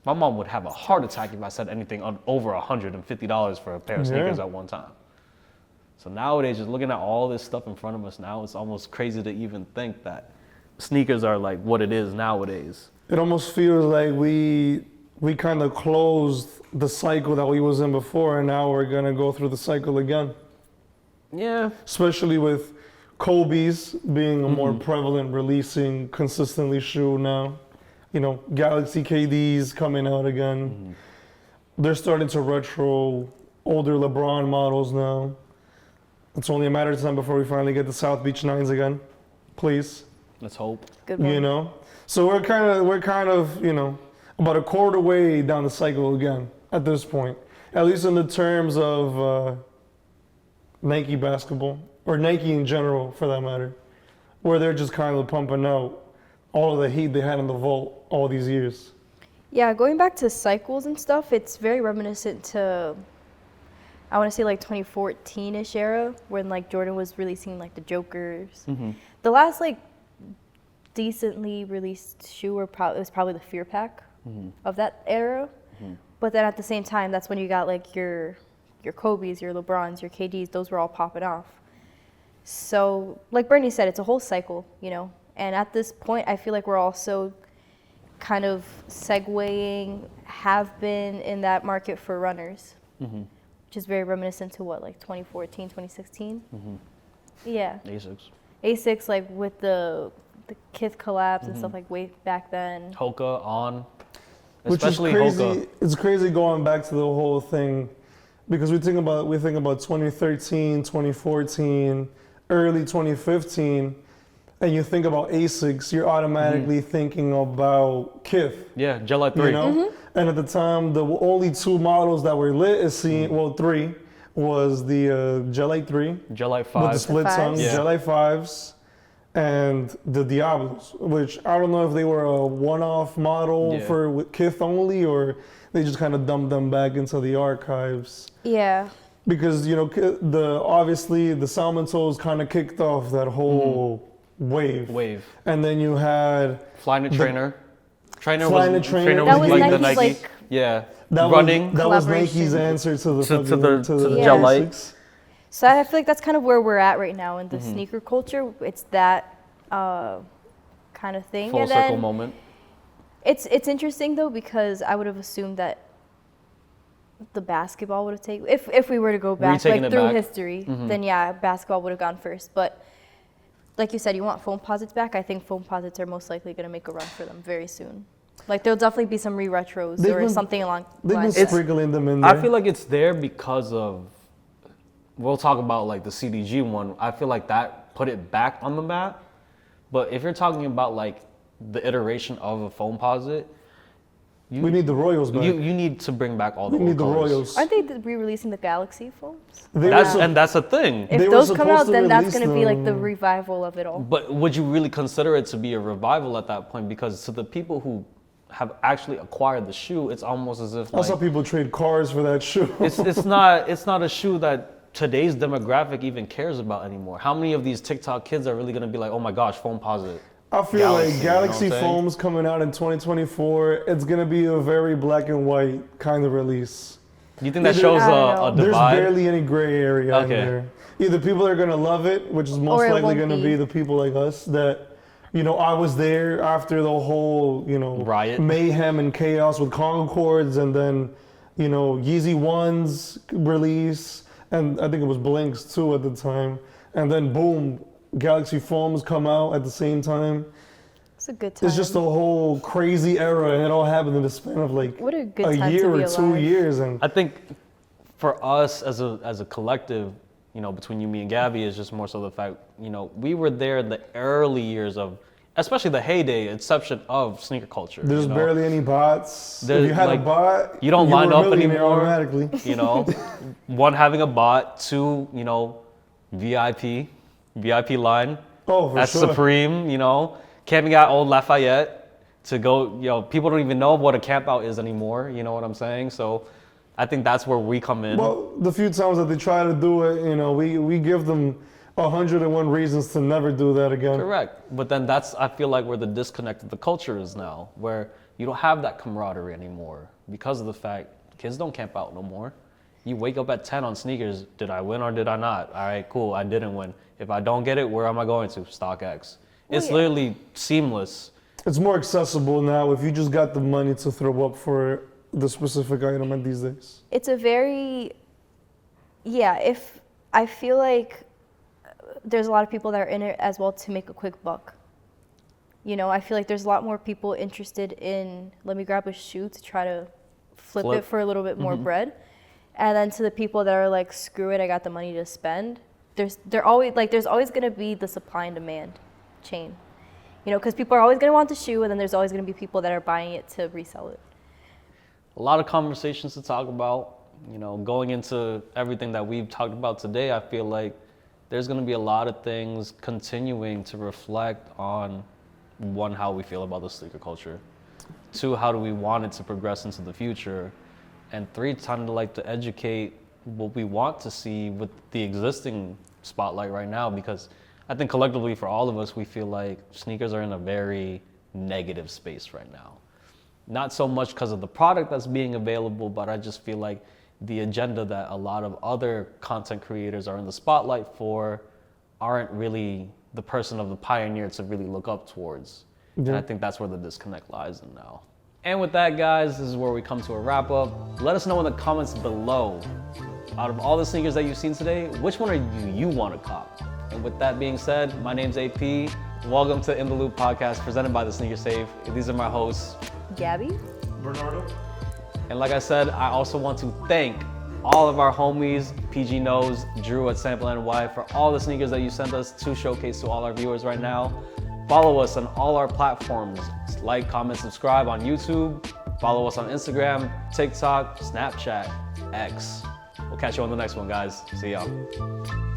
[SPEAKER 1] My mom would have a heart attack if I said anything on over $150 for a pair of sneakers
[SPEAKER 3] Yeah.
[SPEAKER 1] at one time. So nowadays, just looking at all this stuff in front of us now, it's almost crazy to even think that sneakers are like what it is nowadays.
[SPEAKER 3] It almost feels like we kind of closed the cycle that we was in before, and now we're gonna go through the cycle again.
[SPEAKER 1] Yeah.
[SPEAKER 3] Especially with Kobe's being a more prevalent, releasing consistently shoe now. You know, Galaxy KDs coming out again. They're starting to retro older LeBron models now. It's only a matter of time before we finally get the South Beach 9s again. Please.
[SPEAKER 1] Let's hope.
[SPEAKER 2] Good one.
[SPEAKER 3] You know? So we're kind of, you know, about a quarter way down the cycle again at this point. At least in the terms of Nike basketball, or Nike in general for that matter, where they're just kind of pumping out all of the heat they had in the vault all these years.
[SPEAKER 2] Yeah, going back to cycles and stuff, it's very reminiscent to, I want to say like 2014-ish era, when like Jordan was releasing like the Jokers. The last like decently released shoe was probably the Fear Pack of that era. But then at the same time, that's when you got like your Kobe's, your LeBrons, your KDs, those were all popping off. So like Bernie said, it's a whole cycle, you know. And at this point, I feel like we're also kind of segueing, have been in that market for runners, which is very reminiscent to what, like 2014, 2016? Yeah. Asics, like with the Kith collabs and stuff like way back then.
[SPEAKER 1] Hoka on.
[SPEAKER 3] Which is
[SPEAKER 1] Especially
[SPEAKER 3] crazy.
[SPEAKER 1] Hoka.
[SPEAKER 3] It's crazy going back to the whole thing, because we think about 2013, 2014, early 2015, and you think about Asics, you're automatically thinking about Kith.
[SPEAKER 1] Yeah, Gelite 3.
[SPEAKER 3] You know? And at the time, the only two models that were lit as seen, well, three, was the Gelite 3
[SPEAKER 1] Gelite 5.
[SPEAKER 3] with the split
[SPEAKER 2] fives.
[SPEAKER 3] tongue,
[SPEAKER 1] Yeah.
[SPEAKER 3] Gelite 5s, and the Diablos, which I don't know if they were a one-off model
[SPEAKER 1] Yeah.
[SPEAKER 3] for Kith only, or they just kind of dumped them back into the archives.
[SPEAKER 2] Yeah.
[SPEAKER 3] Because, you know, obviously the Salmon Toes kind of kicked off that whole wave. And then you had
[SPEAKER 1] Flyknit Trainer. Trainer
[SPEAKER 3] Flyknit
[SPEAKER 1] was
[SPEAKER 3] Trainer
[SPEAKER 1] Trainer
[SPEAKER 3] was
[SPEAKER 1] was like the
[SPEAKER 2] Nike's,
[SPEAKER 1] Nike.
[SPEAKER 2] like-
[SPEAKER 1] Yeah.
[SPEAKER 3] that
[SPEAKER 1] Running.
[SPEAKER 3] that was
[SPEAKER 2] Collaboration.
[SPEAKER 3] Nike's answer to the
[SPEAKER 1] To
[SPEAKER 3] fucking-
[SPEAKER 1] the
[SPEAKER 2] Yeah.
[SPEAKER 1] Gelite.
[SPEAKER 3] Asics.
[SPEAKER 2] So I feel like that's kind of where we're at right now in the sneaker culture. It's that kind of thing.
[SPEAKER 1] Full
[SPEAKER 2] And
[SPEAKER 1] circle
[SPEAKER 2] then
[SPEAKER 1] moment.
[SPEAKER 2] it's interesting though, because I would have assumed that the basketball would have taken, if we were to go back
[SPEAKER 1] Retaking
[SPEAKER 2] like
[SPEAKER 1] it
[SPEAKER 2] through
[SPEAKER 1] back.
[SPEAKER 2] history, then yeah, basketball would have gone first. But like you said, you want foam posits back. I think foam posits are most likely going to make a run for them very soon. Like there'll definitely be some re-retros
[SPEAKER 3] They've
[SPEAKER 2] or
[SPEAKER 3] been-
[SPEAKER 2] something along
[SPEAKER 3] They've been
[SPEAKER 2] lines. of that.
[SPEAKER 3] sprinkling them in there.
[SPEAKER 1] I feel like it's there because of, we'll talk about like the CDG one. I feel like that put it back on the map. But if you're talking about like the iteration of a foam posit,
[SPEAKER 3] we need the Royals back.
[SPEAKER 1] you need to bring back all the
[SPEAKER 3] we
[SPEAKER 1] old
[SPEAKER 3] need the
[SPEAKER 1] colors.
[SPEAKER 3] Royals.
[SPEAKER 2] Aren't they re-releasing the Galaxy foams?
[SPEAKER 3] They
[SPEAKER 1] That's,
[SPEAKER 3] were-
[SPEAKER 1] and that's a thing.
[SPEAKER 2] If
[SPEAKER 3] They were
[SPEAKER 2] those come
[SPEAKER 3] supposed
[SPEAKER 2] out,
[SPEAKER 3] to
[SPEAKER 2] then that's
[SPEAKER 3] release
[SPEAKER 2] going to be like the
[SPEAKER 3] them.
[SPEAKER 2] revival of it all.
[SPEAKER 1] But would you really consider it to be a revival at that point? Because to the people who have actually acquired the shoe, it's almost as if
[SPEAKER 3] That's how people trade cars for that shoe.
[SPEAKER 1] it's not a shoe that today's demographic even cares about anymore. How many of these TikTok kids are really gonna be like, oh my gosh, foam posit?
[SPEAKER 3] I feel
[SPEAKER 1] Galaxy,
[SPEAKER 3] like Galaxy
[SPEAKER 1] you know what I'm saying?
[SPEAKER 3] Foam's coming out in 2024. It's gonna be a very black and white kind of release.
[SPEAKER 1] Do you think that
[SPEAKER 3] Either-
[SPEAKER 1] shows
[SPEAKER 2] I don't know.
[SPEAKER 1] a
[SPEAKER 3] There's
[SPEAKER 1] divide?
[SPEAKER 3] barely any gray area in
[SPEAKER 1] Okay.
[SPEAKER 3] there. Either people are gonna love it, which is most
[SPEAKER 2] Or it
[SPEAKER 3] likely
[SPEAKER 2] won't
[SPEAKER 3] gonna
[SPEAKER 2] be.
[SPEAKER 3] be the people like us that, I was there after the whole,
[SPEAKER 1] Riot.
[SPEAKER 3] mayhem and chaos with Concords, and then, Yeezy One's release, and I think it was Blinks too at the time, and then boom, Galaxy Foams come out at the same time.
[SPEAKER 2] It's a good time.
[SPEAKER 3] It's just a whole crazy era, and it all happened in the span of like
[SPEAKER 2] What a good
[SPEAKER 3] a
[SPEAKER 2] time to
[SPEAKER 3] year
[SPEAKER 2] be
[SPEAKER 3] or 2
[SPEAKER 2] alive.
[SPEAKER 3] years, and
[SPEAKER 1] I think for us as a collective, between you, me, and Gabby, is just more so the fact, we were there in the early years of, especially the heyday, inception of sneaker culture.
[SPEAKER 3] there's
[SPEAKER 1] you know?
[SPEAKER 3] barely any bots.
[SPEAKER 1] There's,
[SPEAKER 3] If you had
[SPEAKER 1] like,
[SPEAKER 3] a bot,
[SPEAKER 1] you don't
[SPEAKER 3] were
[SPEAKER 1] line
[SPEAKER 3] a
[SPEAKER 1] up
[SPEAKER 3] millionaire
[SPEAKER 1] anymore.
[SPEAKER 3] automatically.
[SPEAKER 1] One, having a bot, two, VIP line.
[SPEAKER 3] Oh, for
[SPEAKER 1] That's
[SPEAKER 3] sure.
[SPEAKER 1] Supreme, camping out Old Lafayette to go, people don't even know what a camp out is anymore, you know what I'm saying? So I think that's where we come in.
[SPEAKER 3] Well, the few times that they try to do it, we give them 101 reasons to never do that again.
[SPEAKER 1] Correct. But then I feel like where the disconnect of the culture is now, where you don't have that camaraderie anymore because of the fact kids don't camp out no more. You wake up at 10 on sneakers. Did I win or did I not? All right, cool. I didn't win. If I don't get it, where am I going to? StockX. It's
[SPEAKER 2] yeah.
[SPEAKER 1] literally seamless.
[SPEAKER 3] It's more accessible now if you just got the money to throw up for the specific item at these days.
[SPEAKER 2] It's a very, if I feel like there's a lot of people that are in it as well to make a quick buck. I feel like there's a lot more people interested in, let me grab a shoe to try to flip it for a little bit more bread. And then to the people that are like, screw it, I got the money to spend. There's always going to be the supply and demand chain. Because people are always going to want the shoe, and then there's always going to be people that are buying it to resell it.
[SPEAKER 1] A lot of conversations to talk about. Going into everything that we've talked about today, I feel like there's going to be a lot of things continuing to reflect on, one, how we feel about the sneaker culture, two, how do we want it to progress into the future, and three, trying to like to educate what we want to see with the existing spotlight right now, because I think collectively for all of us, we feel like sneakers are in a very negative space right now. Not so much because of the product that's being available, but I just feel like the agenda that a lot of other content creators are in the spotlight for aren't really the person of the pioneer to really look up towards. And I think that's where the disconnect lies in now. And with that, guys, this is where we come to a wrap up. Let us know in the comments below, out of all the sneakers that you've seen today, which one are you want to cop? And with that being said, my name's AP. Welcome to In the Loop podcast presented by the Sneaker Safe. These are my hosts,
[SPEAKER 2] Gabby?
[SPEAKER 3] Bernardo?
[SPEAKER 1] and like I said, I also want to thank all of our homies, PG Knows, Drew at Sample NY, for all the sneakers that you sent us to showcase to all our viewers right now. Follow us on all our platforms. Like, comment, subscribe on YouTube. Follow us on Instagram, TikTok, Snapchat, X. We'll catch you on the next one, guys. See y'all.